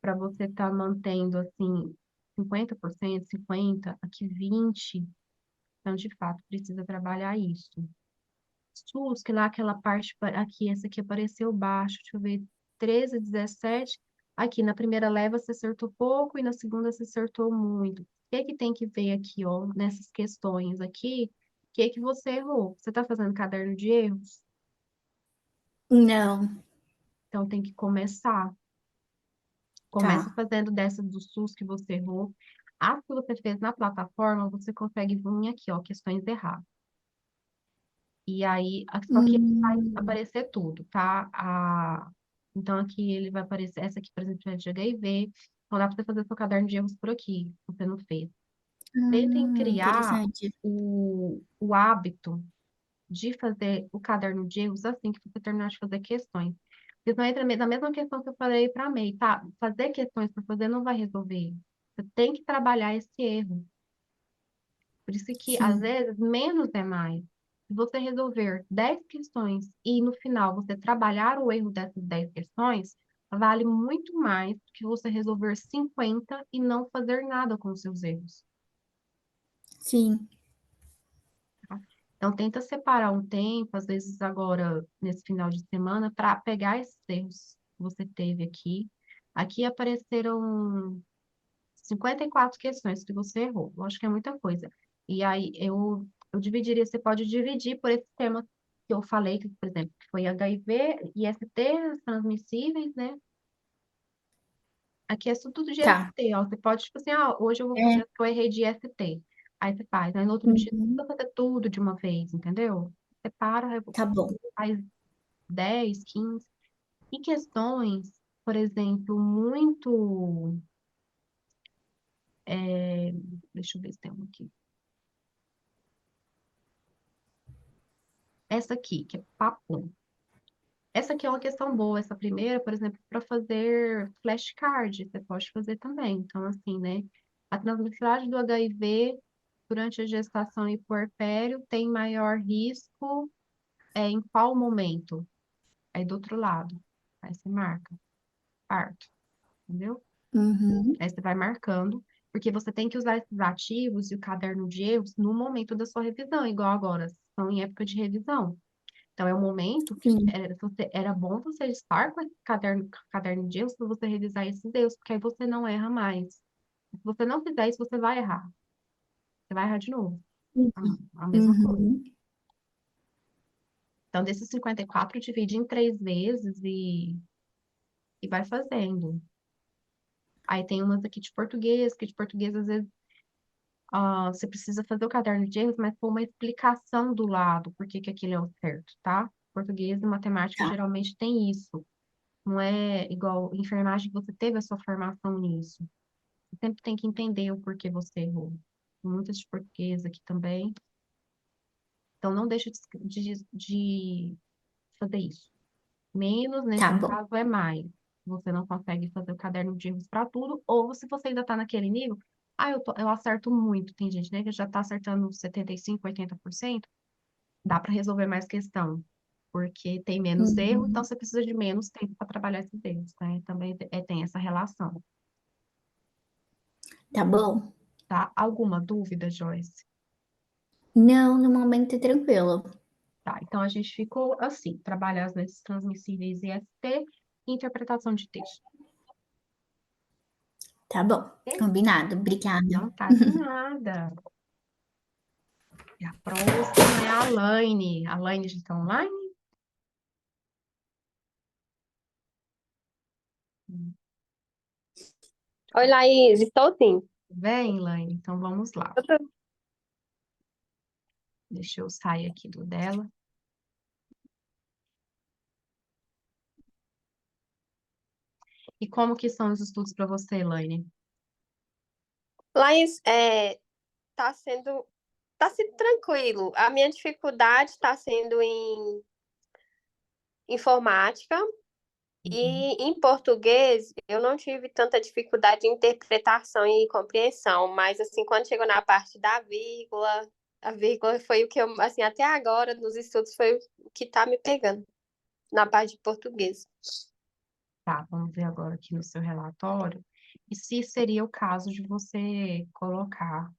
para você estar mantendo, assim, 50%, 50%, aqui 20%. Então, de fato, precisa trabalhar isso. SUS, que lá aquela parte, aqui, essa aqui apareceu baixo, deixa eu ver, 13, 17. Aqui, na primeira leva você acertou pouco e na segunda você acertou muito. O que tem que ver aqui, ó, nessas questões aqui? O que você errou? Você está fazendo caderno de erros? Não, Então, tem que começar. Começa tá. fazendo dessa do SUS que você errou. As que você fez na plataforma, você consegue vir aqui, ó, questões erradas. E aí, só que vai Hum, aparecer tudo, tá? Então, aqui ele vai aparecer, essa aqui, por exemplo, é de HIV. Então, dá para você fazer seu caderno de erros por aqui, se você não fez. Tentem criar interessante. o hábito de fazer o caderno de erros assim que você terminar de fazer questões. Porque senão entra na mesma questão que eu falei para a May, tá? Fazer questões por fazer não vai resolver. Você tem que trabalhar esse erro. Por isso que, às Sim, vezes, menos é mais. Se você resolver 10 questões e, no final, você trabalhar o erro dessas 10 questões, vale muito mais do que você resolver 50 e não fazer nada com os seus erros. sim. Tá? Então, tenta separar um tempo, às vezes agora, nesse final de semana, para pegar esses erros que você teve aqui. Aqui apareceram 54 questões que você errou. Eu acho que é muita coisa. E aí eu dividiria, você pode dividir por esse tema que eu falei, que, por exemplo, que foi HIV, IST, transmissíveis, né? Aqui é isso tudo de Tá. IST, ó. Você pode, tipo assim, ah, hoje eu vou fazer É. o que eu errei de IST. Aí você faz. Aí no outro dia você Uhum, vai fazer tudo de uma vez, entendeu? Separa, aí tá bom. faz 10, 15. E questões, por exemplo, muito. Deixa eu ver se tem um aqui. Essa aqui, que é papo. Essa aqui é uma questão boa. Essa primeira, por exemplo, para fazer flashcard, você pode fazer também. Então, assim, né? A transmissibilidade do HIV durante a gestação e puerpério tem maior risco em qual momento? Aí do outro lado. Aí você marca, parto, entendeu? Uhum, Aí você vai marcando, porque você tem que usar esses ativos e o caderno de erros no momento da sua revisão, igual agora, são em época de revisão. Então, é o momento que sim. era bom você estar com esse caderno de erros para você revisar esses erros, porque aí você não erra mais. Se você não fizer isso, você vai errar. Você vai errar de novo. A mesma coisa. Uhum, Então, desses 54, divide em 3 vezes e vai fazendo. Aí tem umas aqui de português, que de português, às vezes, você precisa fazer o caderno de erros, mas com uma explicação do lado, por que que aquilo é o certo, tá? Português e matemática tá. geralmente tem isso. Não é igual enfermagem, você teve a sua formação nisso. Você sempre tem que entender o porquê você errou. Tem muitas de português aqui também. Então, não deixa de fazer isso. Menos, Tá nesse bom. caso, é mais. Você não consegue fazer o caderno de erros para tudo, ou se você ainda está naquele nível, eu acerto muito. Tem gente, né, que já está acertando 75, 80%, dá para resolver mais questão, porque tem menos erro, então Uhum, você precisa de menos tempo para trabalhar esses erros, né? Também tem essa relação. tá bom. Tá? Alguma dúvida, Joyce? Não, no momento é tranquilo. Tá, então a gente ficou assim, trabalhar as leis transmissíveis e ST e interpretação de texto. Tá bom. Ok? Combinado. Obrigada. Não tá de nada. E a próxima é a Laine. A Laine já está online? Oi, Laís, estou sim. Vem, Laine, então vamos lá. Eu tô- Deixa eu sair aqui do dela. E como que são os estudos para você, Laine? Laís, tá sendo tranquilo. A minha dificuldade está sendo em informática Uhum. e em português eu não tive tanta dificuldade em interpretação e compreensão, mas assim, quando chegou na parte da vírgula, a vírgula foi o que eu, assim, até agora nos estudos foi o que tá me pegando na parte de português. Tá, vamos ver agora aqui no seu relatório. E se seria o caso de você colocar,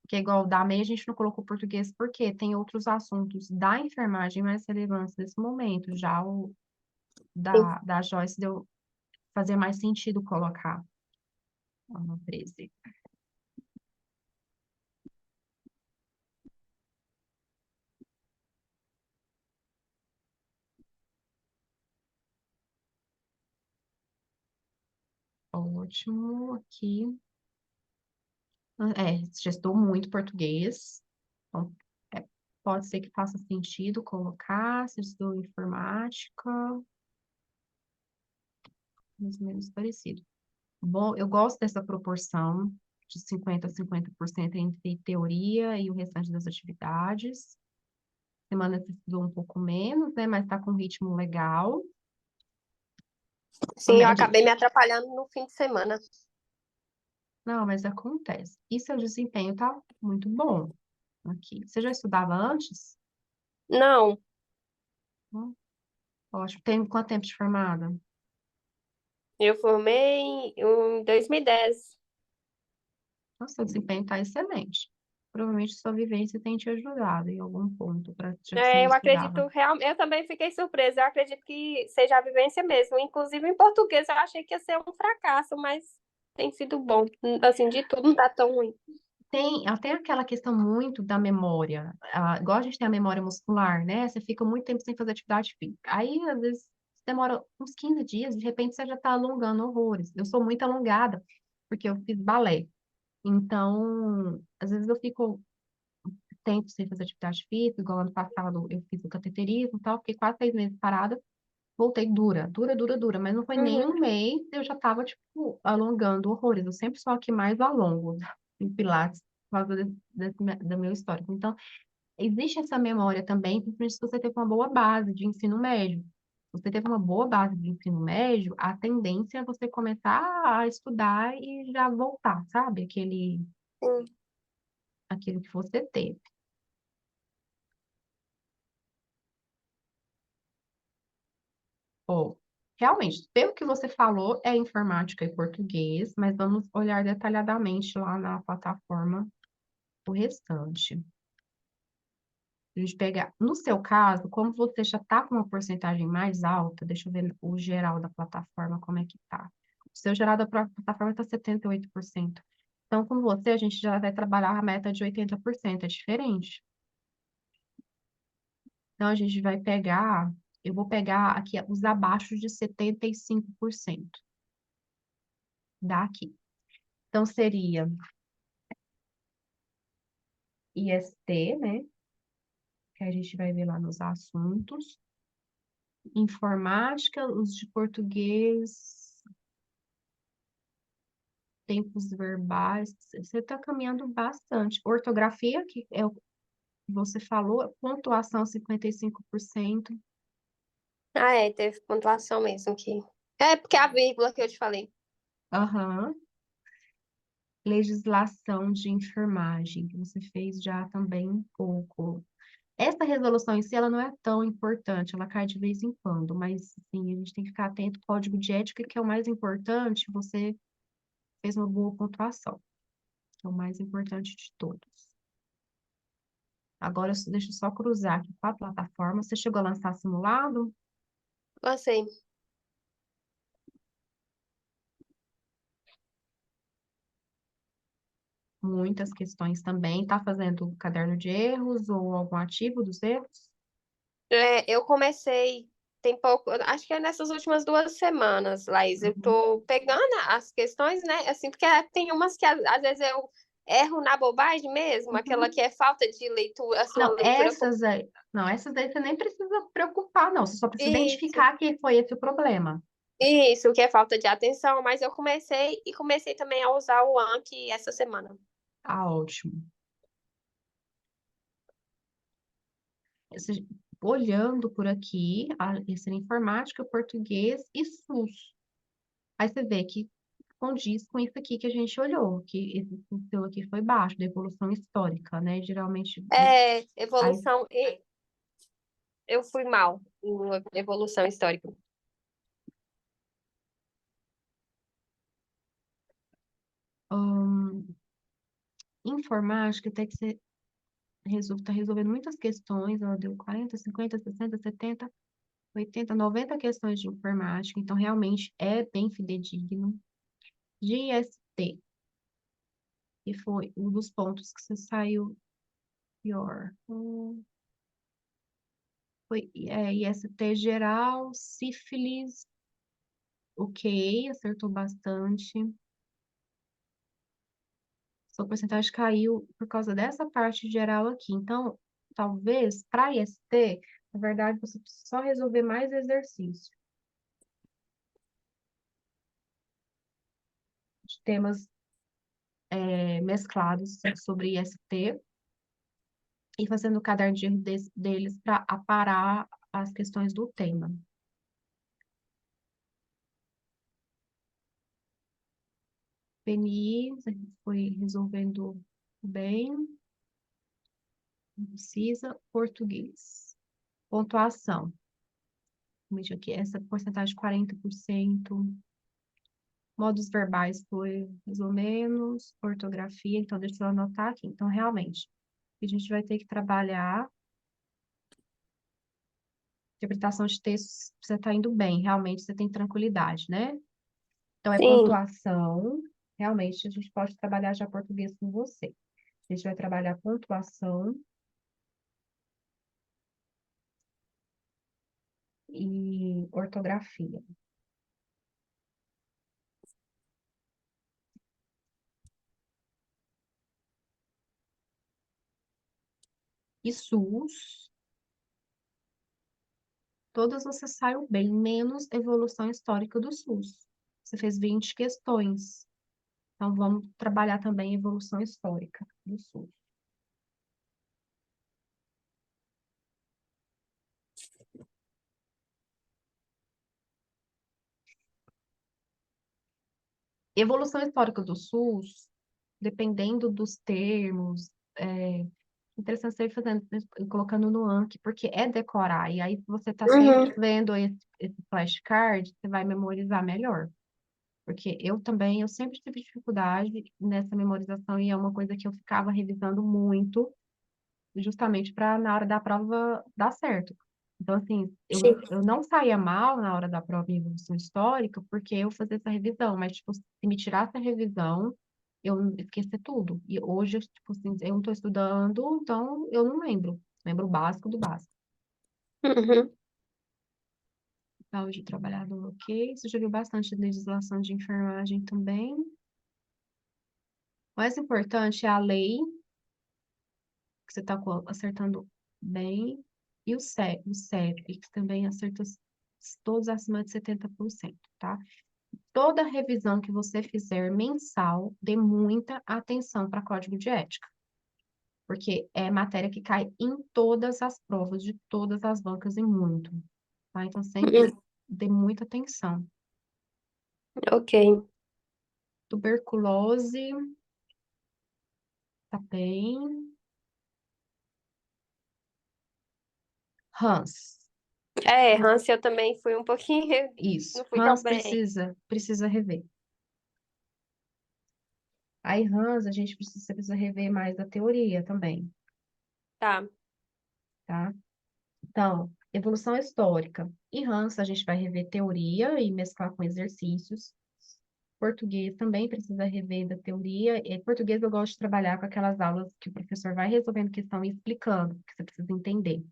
que é igual o da MEI, a gente não colocou português porque tem outros assuntos da enfermagem mais relevantes nesse momento. Já o Sim. da Joyce deu fazer mais sentido colocar no 13. Ótimo, aqui. Você estudou muito português, então pode ser que faça sentido colocar, você estudou informática, mais ou menos parecido. Bom, eu gosto dessa proporção de 50 a 50% entre teoria e o restante das atividades. Semana você estudou um pouco menos, né? Mas está com um ritmo legal. A Sim, eu média. acabei me atrapalhando no fim de semana. Não, mas acontece. E seu desempenho tá muito bom aqui. Você já estudava antes? Não, Hum, Ótimo. Tem quanto tempo de formada? eu formei em 2010. Nossa, seu desempenho está excelente. Provavelmente sua vivência tem te ajudado em algum ponto, já que você não Eu estudava. acredito realmente, eu também fiquei surpresa. Eu acredito que seja a vivência mesmo. Inclusive em português eu achei que ia ser um fracasso, mas tem sido bom. Assim, de tudo não tá tão ruim. Tem aquela questão muito da memória. Igual a gente tem a memória muscular, né? Você fica muito tempo sem fazer atividade física. Aí, às vezes, demora uns 15 dias, de repente você já está alongando horrores. Eu sou muito alongada, porque eu fiz balé. Então, às vezes eu fico tempo sem fazer atividade física, igual ano passado eu fiz o cateterismo e tal, fiquei quase 6 meses parada. Voltei dura, dura, dura, dura, mas não foi nem Uhum. um mês, eu já tava, tipo, alongando horrores. Eu sempre sou a que mais alongo em Pilates, por causa do meu histórico. Então, existe essa memória também, principalmente se você teve uma boa base de ensino médio. Se você teve uma boa base de ensino médio, a tendência é você começar a estudar e já voltar, sabe? Sim. Aquilo que você teve. Ó, realmente, pelo que você falou, é informática e português, mas vamos olhar detalhadamente lá na plataforma o restante. A gente pegar, no seu caso, como você já está com uma porcentagem mais alta, deixa eu ver o geral da plataforma, como é que tá. O seu geral da plataforma está 78%. Então, com você, a gente já vai trabalhar a meta de 80%, é diferente. Então, a gente vai pegar, eu vou pegar aqui os abaixo de 75% daqui. Então, seria IST, né? Que a gente vai ver lá nos assuntos. Informática, os de português, tempos verbais. Você está caminhando bastante. Ortografia, que é o que você falou, pontuação 55%. Teve pontuação mesmo aqui. É porque a vírgula que eu te falei. Aham. Legislação de enfermagem, que você fez já também um pouco. Essa resolução em si, ela não é tão importante, ela cai de vez em quando, mas, sim, a gente tem que ficar atento ao código de ética, que é o mais importante, você fez uma boa pontuação, que é o mais importante de todos. Agora, deixa eu só cruzar aqui com a plataforma. Você chegou a lançar simulado? Lancei. Muitas questões também. Está fazendo caderno de erros ou algum ativo dos erros? Eu comecei, tem pouco, acho que é nessas últimas 2 semanas, Laís. Eu Uhum. tô pegando as questões, né? Assim, porque tem umas que às vezes eu erro na bobagem mesmo, aquela Uhum. que é falta de leitura, assim, uma Não, leitura. essas aí você nem precisa preocupar, não. Você só precisa Isso. identificar que foi esse o problema. Isso, que é falta de atenção, mas eu comecei também a usar o Anki essa semana. Ah, ótimo. Esse- Olhando por aqui, esse era informática, português e SUS. Aí você vê que condiz com isso aqui que a gente olhou, que esse seu aqui foi baixo, da evolução histórica, né? Geralmente, É, aí, evolução, eu fui mal em evolução histórica. hum, informática até que você está resolvendo muitas questões, ela deu 40, 50, 60, 70, 80, 90 questões de informática, então realmente é bem fidedigno. De IST, que foi um dos pontos que você saiu pior. Foi IST geral, sífilis, ok, acertou bastante. Sua porcentagem caiu por causa dessa parte geral aqui. Então, talvez, para IST, na verdade, você precisa só resolver mais exercício de temas mesclados sobre IST e fazendo o caderninho deles para aparar as questões do tema. PNI, você foi resolvendo bem, não precisa. Português. Pontuação. Vamos ver aqui, essa porcentagem de 40%. Modos verbais foi mais ou menos. Ortografia, então deixa eu anotar aqui. Então, realmente, a gente vai ter que trabalhar. Interpretação de textos, você está indo bem, realmente você tem tranquilidade, né? Então, é Sim. pontuação. Realmente, a gente pode trabalhar já português com você. A gente vai trabalhar pontuação e ortografia. E SUS, todas você saiu bem, menos evolução histórica do SUS. Você fez 20 questões. Então, vamos trabalhar também evolução histórica do SUS. Evolução histórica do SUS, dependendo dos termos, interessante você ir fazendo, colocando no Anki, porque é decorar. E aí, se você está sempre Uhum. vendo esse flashcard, você vai memorizar melhor. Porque eu também, eu sempre tive dificuldade nessa memorização e é uma coisa que eu ficava revisando muito, justamente para na hora da prova dar certo. Então, assim, Sim. eu não saía mal na hora da prova em evolução histórica porque eu fazia essa revisão, mas, tipo, se me tirasse a revisão, eu esquecia tudo. E hoje, tipo assim, eu não estou estudando, então eu não lembro. Lembro o básico do básico. Uhum. Tá, hoje trabalhador, ok. Você já viu bastante legislação de enfermagem também. O mais importante é a lei, que você está acertando bem, e o CEP, que também acertou todos acima de 70%, tá? Toda revisão que você fizer mensal, dê muita atenção para código de ética, porque é matéria que cai em todas as provas, de todas as bancas e muito, tá? Então, sempre Uhum. dê muita atenção. Ok. Tuberculose, tá bem. Hans. É, Hans, eu também fui um pouquinho, Isso. não fui tão Hans bem. precisa rever. Aí, Hans, você precisa rever mais da teoria também, Tá. tá? Então, evolução histórica. E Hans, a gente vai rever teoria e mesclar com exercícios. Português também precisa rever da teoria. E português eu gosto de trabalhar com aquelas aulas que o professor vai resolvendo questão e explicando, que você precisa entender.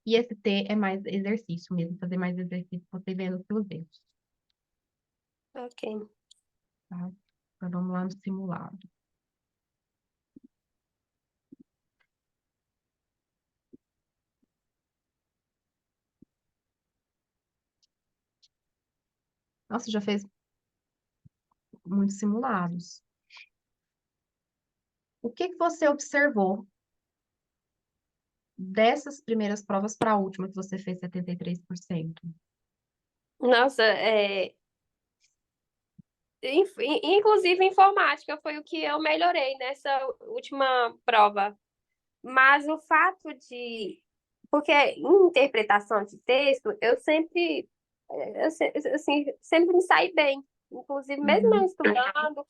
E ST é mais exercício mesmo, fazer mais exercício, você vendo os seus erros, Ok. tá? Então, vamos lá no simulado. Nossa, já fez muitos simulados. O que que você observou dessas primeiras provas para a última que você fez 73%? Nossa, inclusive informática foi o que eu melhorei nessa última prova. Mas o fato de. Porque em interpretação de texto, eu sempre, assim, sempre me saí bem. Inclusive, mesmo eu Uhum, estudando,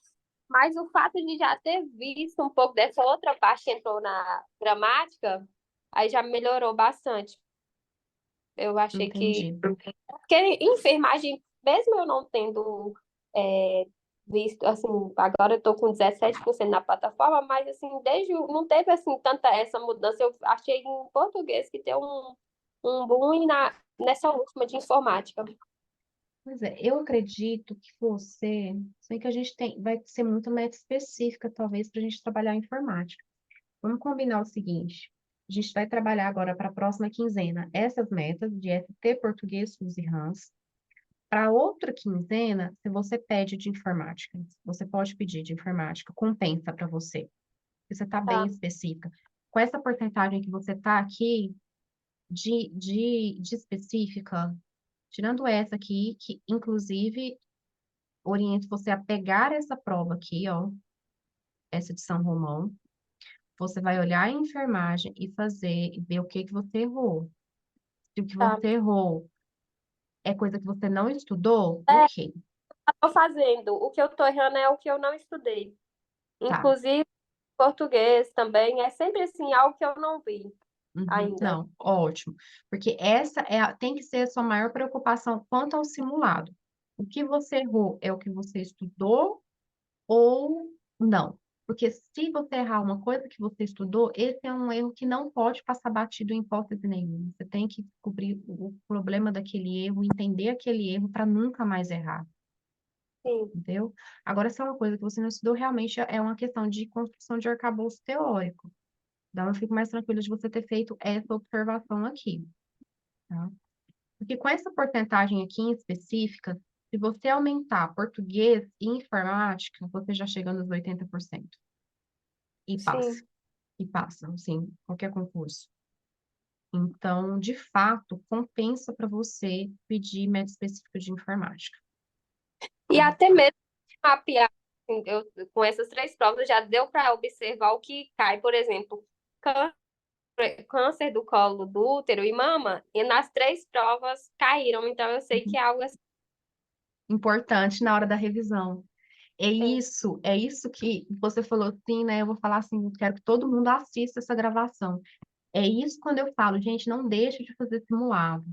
mas o fato de já ter visto um pouco dessa outra parte que entrou na gramática, aí já melhorou bastante. Eu achei que. entendi. Porque enfermagem, mesmo eu não tendo visto, assim, agora eu tô com 17% na plataforma, mas assim, não teve assim tanta essa mudança. Eu achei em português que deu um boom nessa última de informática. Pois é, eu acredito que você, sei que a gente vai ser muito meta específica, talvez, para a gente trabalhar em informática. Vamos combinar o seguinte: a gente vai trabalhar agora para a próxima quinzena essas metas de ST, português, SUS e RANS. Para outra quinzena, se você pede de informática, você pode pedir de informática, compensa para você, porque você está bem Tá, específica. Com essa porcentagem que você está aqui, de específica, tirando essa aqui, que inclusive oriento você a pegar essa prova aqui, ó, essa de São Romão, você vai olhar a enfermagem e fazer, e ver o que que você errou. Se o que tá. você errou é coisa que você não estudou, É, ok, tô fazendo. O que eu tô errando é o que eu não estudei. tá. Inclusive, português também. É sempre assim, algo que eu não vi Uhum, ainda. não, ótimo. Porque essa tem que ser a sua maior preocupação quanto ao simulado. O que você errou é o que você estudou ou não? Porque se você errar uma coisa que você estudou, esse é um erro que não pode passar batido em hipótese nenhuma. Você tem que descobrir o problema daquele erro, entender aquele erro para nunca mais errar, Sim, entendeu? Agora, se é uma coisa que você não estudou, realmente é uma questão de construção de arcabouço teórico. Então, eu fico mais tranquila de você ter feito essa observação aqui, tá? Porque com essa porcentagem aqui em específica, se você aumentar português e informática, você já chega nos 80%. E passa, sim. e passa, assim, qualquer concurso. Então, de fato, compensa para você pedir método específico de informática. E Tá? até mesmo mapear, assim, com essas três provas, já deu para observar o que cai, por exemplo, câncer do colo do útero e mama, e nas três provas caíram. Então, eu sei que Uhum. é algo assim. Importante na hora da revisão. Sim, É isso que você falou assim, né? Eu vou falar assim, quero que todo mundo assista essa gravação. É isso quando eu falo, gente, não deixa de fazer simulado.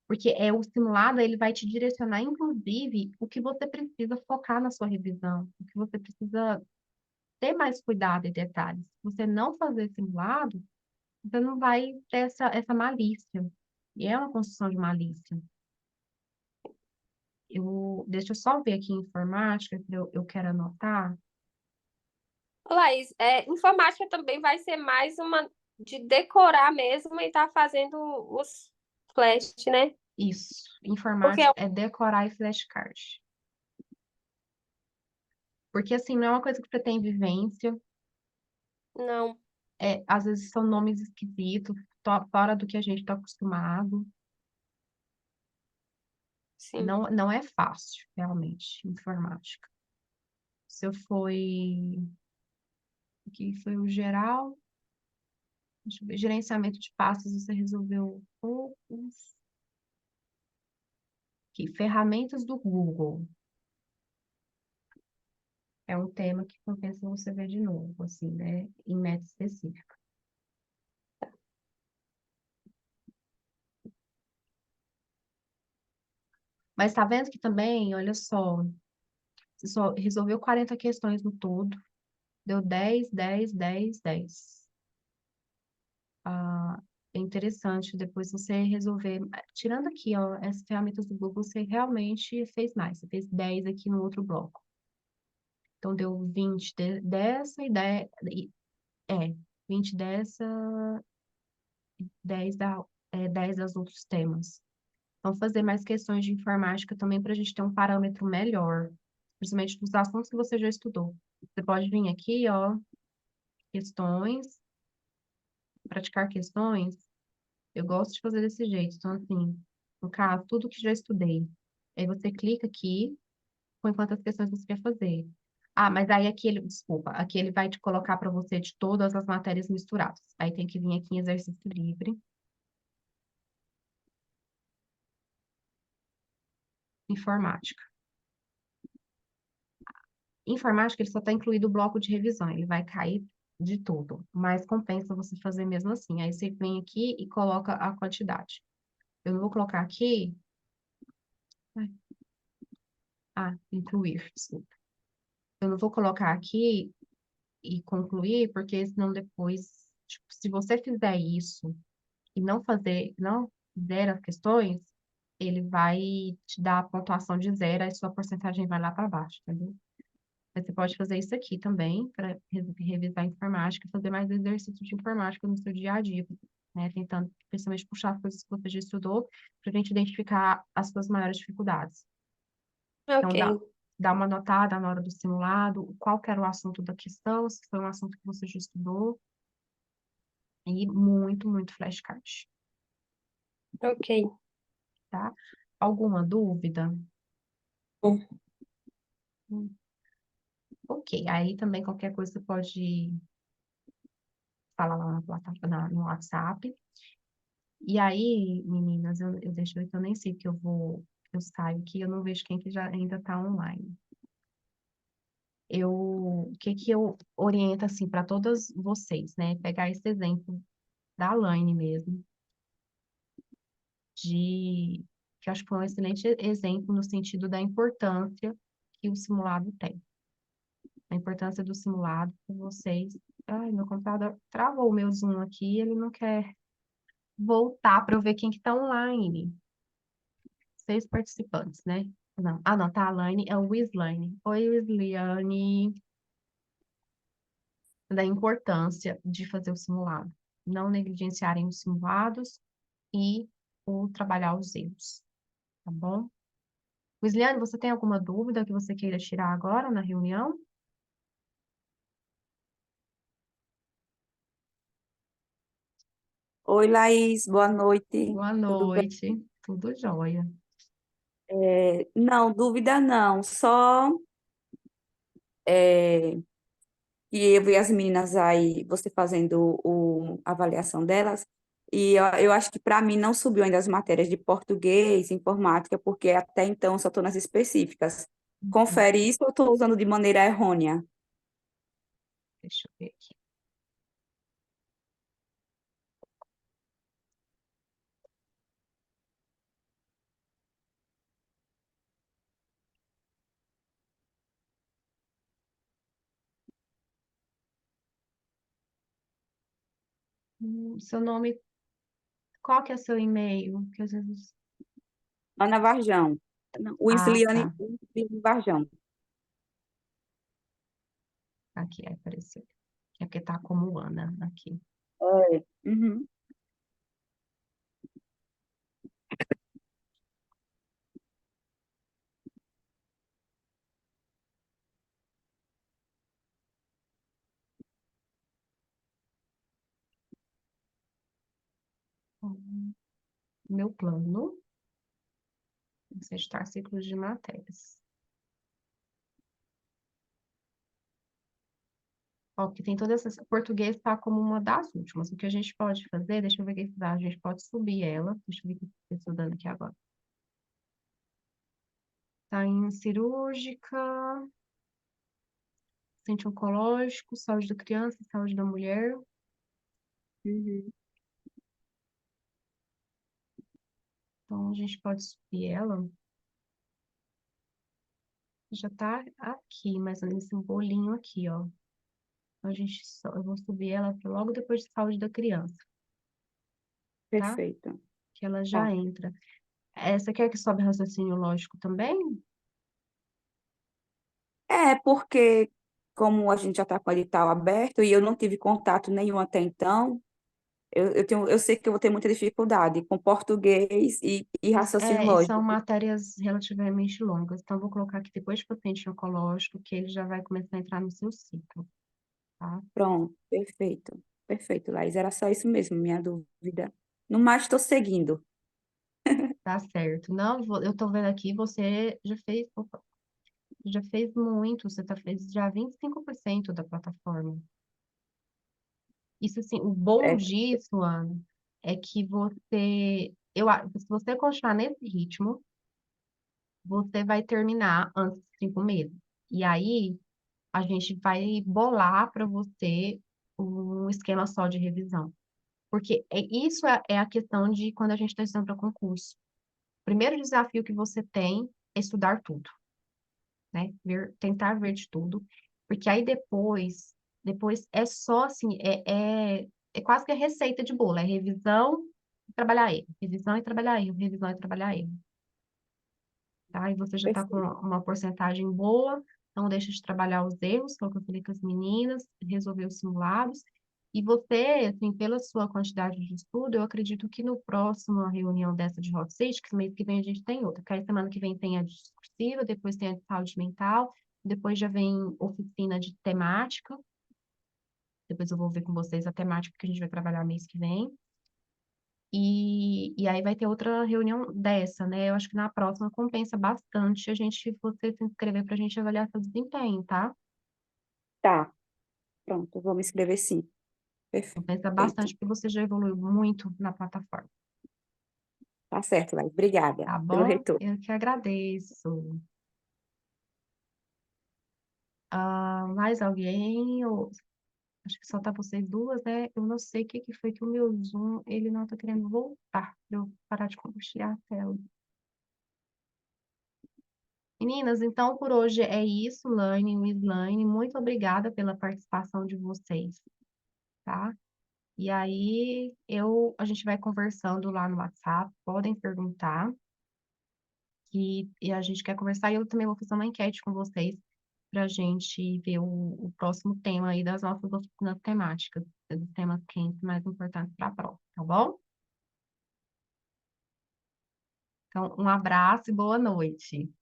Porque o simulado, ele vai te direcionar, inclusive, o que você precisa focar na sua revisão, o que você precisa ter mais cuidado e detalhes. Se você não fazer simulado, você não vai ter essa malícia. E é uma construção de malícia. Deixa eu só ver aqui em informática, que eu quero anotar. Laís, informática também vai ser mais uma de decorar mesmo e tá fazendo os flash, né? Isso, Porque informática é decorar e flashcard. Porque, assim, não é uma coisa que você tem vivência, não, às vezes são nomes esquisitos, fora do que a gente está acostumado. sim. Não, não é fácil, realmente, informática. Se eu foi, aqui foi o geral, deixa eu ver, gerenciamento de pastas, você resolveu poucos. Aqui, ferramentas do Google. É um tema que compensa você ver de novo, assim, né, em meta específica. Mas tá vendo que também, olha só, você só resolveu 40 questões no todo, deu 10, 10, 10, 10. Ah, é interessante depois você resolver, tirando aqui, ó, as ferramentas do Google, você realmente fez mais, você fez 10 aqui no outro bloco. Então, deu 20 dessa e 10, 20 dessa, 10 10 das outros temas. Vamos fazer mais questões de informática também para a gente ter um parâmetro melhor, principalmente dos assuntos que você já estudou. Você pode vir aqui, ó, questões, praticar questões. Eu gosto de fazer desse jeito. Então, assim, no caso, tudo que já estudei. Aí você clica aqui, põe quantas questões você quer fazer. Ah, mas aí aqui ele, desculpa, aqui ele vai te colocar para você de todas as matérias misturadas. Aí tem que vir aqui em exercício livre, informática. Informática, ele só está incluído o bloco de revisão, ele vai cair de tudo, mas compensa você fazer mesmo assim. Aí você vem aqui e coloca a quantidade. Eu não vou colocar aqui. Incluir, desculpa. Eu não vou colocar aqui e concluir, porque senão depois, tipo, se você fizer isso e não fizer as questões, ele vai te dar a pontuação de zero, aí sua porcentagem vai lá para baixo, entendeu? Mas você pode fazer isso aqui também, para revisar informática, e fazer mais exercício de informática no seu dia a dia, né? Tentando, principalmente, puxar as coisas que você já estudou, para a gente identificar as suas maiores dificuldades. Então, Ok. dá uma notada na hora do simulado, qual que era o assunto da questão, se foi um assunto que você já estudou, e muito, muito flashcard, Ok. tá? Alguma dúvida? Hum. Hum, Ok, aí também qualquer coisa você pode falar lá na plataforma, no WhatsApp. E aí, meninas, eu deixo que eu nem sei que eu saio aqui, eu não vejo quem que já ainda tá online. O que que eu oriento, assim, para todas vocês, né? Pegar esse exemplo da Laine mesmo, que eu acho que foi um excelente exemplo no sentido da importância que o simulado tem. A importância do simulado para vocês. Ai, meu computador travou o meu Zoom aqui, ele não quer voltar para eu ver quem que tá online. 6 participantes, né? Não. Ah, não, tá a Laine, é o Wislaine. Oi, Wisliane. Da importância de fazer o simulado. Não negligenciarem os simulados e o trabalhar os erros, tá bom? Wisliane, você tem alguma dúvida que você queira tirar agora na reunião? Oi, Laís, boa noite. Boa Tudo bem? noite, tudo jóia. Não, dúvida não, só é, que eu vi as meninas aí, você fazendo a avaliação delas, e eu acho que para mim não subiu ainda as matérias de português, informática, porque até então eu só estou nas específicas. Confere isso ou estou usando de maneira errônea? Deixa eu ver aqui. Seu nome, qual que é seu e-mail? Que às vezes... Ana Varjão. Não, Ah, Wisliane tá. Varjão. Aqui, apareceu. Que aqui tá como Ana, aqui. É. Uhum. Meu plano, estar ciclos de matérias. Ó, que tem todas essas. Português está como uma das últimas. O que a gente pode fazer, deixa eu ver aqui se dá, a gente pode subir ela. Deixa eu ver o que eu estou estudando aqui agora. Tá em cirúrgica, centro oncológico, saúde da criança, saúde da mulher. Uhum. Então, a gente pode subir ela. Já tá aqui, mas nesse bolinho aqui, ó. Então, eu vou subir ela logo depois de saúde da criança, tá? Perfeito. Que ela Tá. já entra. Você quer que sobe raciocínio lógico também? É, porque como a gente já está com o edital aberto e eu não tive contato nenhum até então, Eu sei que eu vou ter muita dificuldade com português e raciocínio E são lógico. matérias relativamente longas. Então, vou colocar aqui depois de paciente oncológico, que ele já vai começar a entrar no seu ciclo, tá? Pronto, perfeito. Perfeito, Laís. Era só isso mesmo, minha dúvida. No mais, estou seguindo. Tá certo. Não, eu tô vendo aqui, você já fez, opa, já fez muito, você fez já 25% da plataforma. Isso assim, o bom É, disso, Ana, é que se você continuar nesse ritmo, você vai terminar antes de 5 meses. E aí, a gente vai bolar para você um esquema só de revisão. Porque isso é a questão de quando a gente está estudando para concurso. O primeiro desafio que você tem é estudar tudo, né? Tentar ver de tudo. Porque aí depois é só assim, é quase que a receita de bolo. É revisão e trabalhar erro. Revisão e trabalhar erro. Revisão e trabalhar erro. Tá? E você já está com perfeito. uma porcentagem boa, não deixa de trabalhar os erros, que é o que eu falei com as meninas, resolver os simulados. E você, assim, pela sua quantidade de estudo, eu acredito que no próximo reunião dessa de Hot State, que mês que vem a gente tem outra, que aí semana que vem tem a discursiva, depois tem a de saúde mental, depois já vem oficina de temática, depois eu vou ver com vocês a temática que a gente vai trabalhar mês que vem. E aí vai ter outra reunião dessa, né? Eu acho que na próxima compensa bastante você se inscrever para a gente avaliar seu desempenho, tá? Tá, pronto, eu vou me inscrever sim. Compensa Perfeito. bastante porque você já evoluiu muito na plataforma, Tá certo, Laís. Obrigada tá pelo bom? retorno. Eu que agradeço. Mais alguém? Acho que só tá vocês duas, né? Eu não sei o que que foi que o meu Zoom, ele não tá querendo voltar, pra eu parar de compartilhar a tela. Meninas, então por hoje é isso, Laine e Wislaine. Muito obrigada pela participação de vocês, tá? E aí a gente vai conversando lá no WhatsApp, podem perguntar, e a gente quer conversar, e eu também vou fazer uma enquete com vocês para a gente ver o próximo tema aí das nossas oficinas temáticas, dos temas quentes mais importantes para a prova, tá bom? Então, um abraço e boa noite.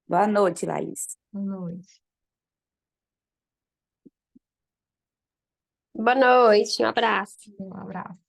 Boa noite, Laís. Boa noite. Boa noite, um abraço. Um abraço.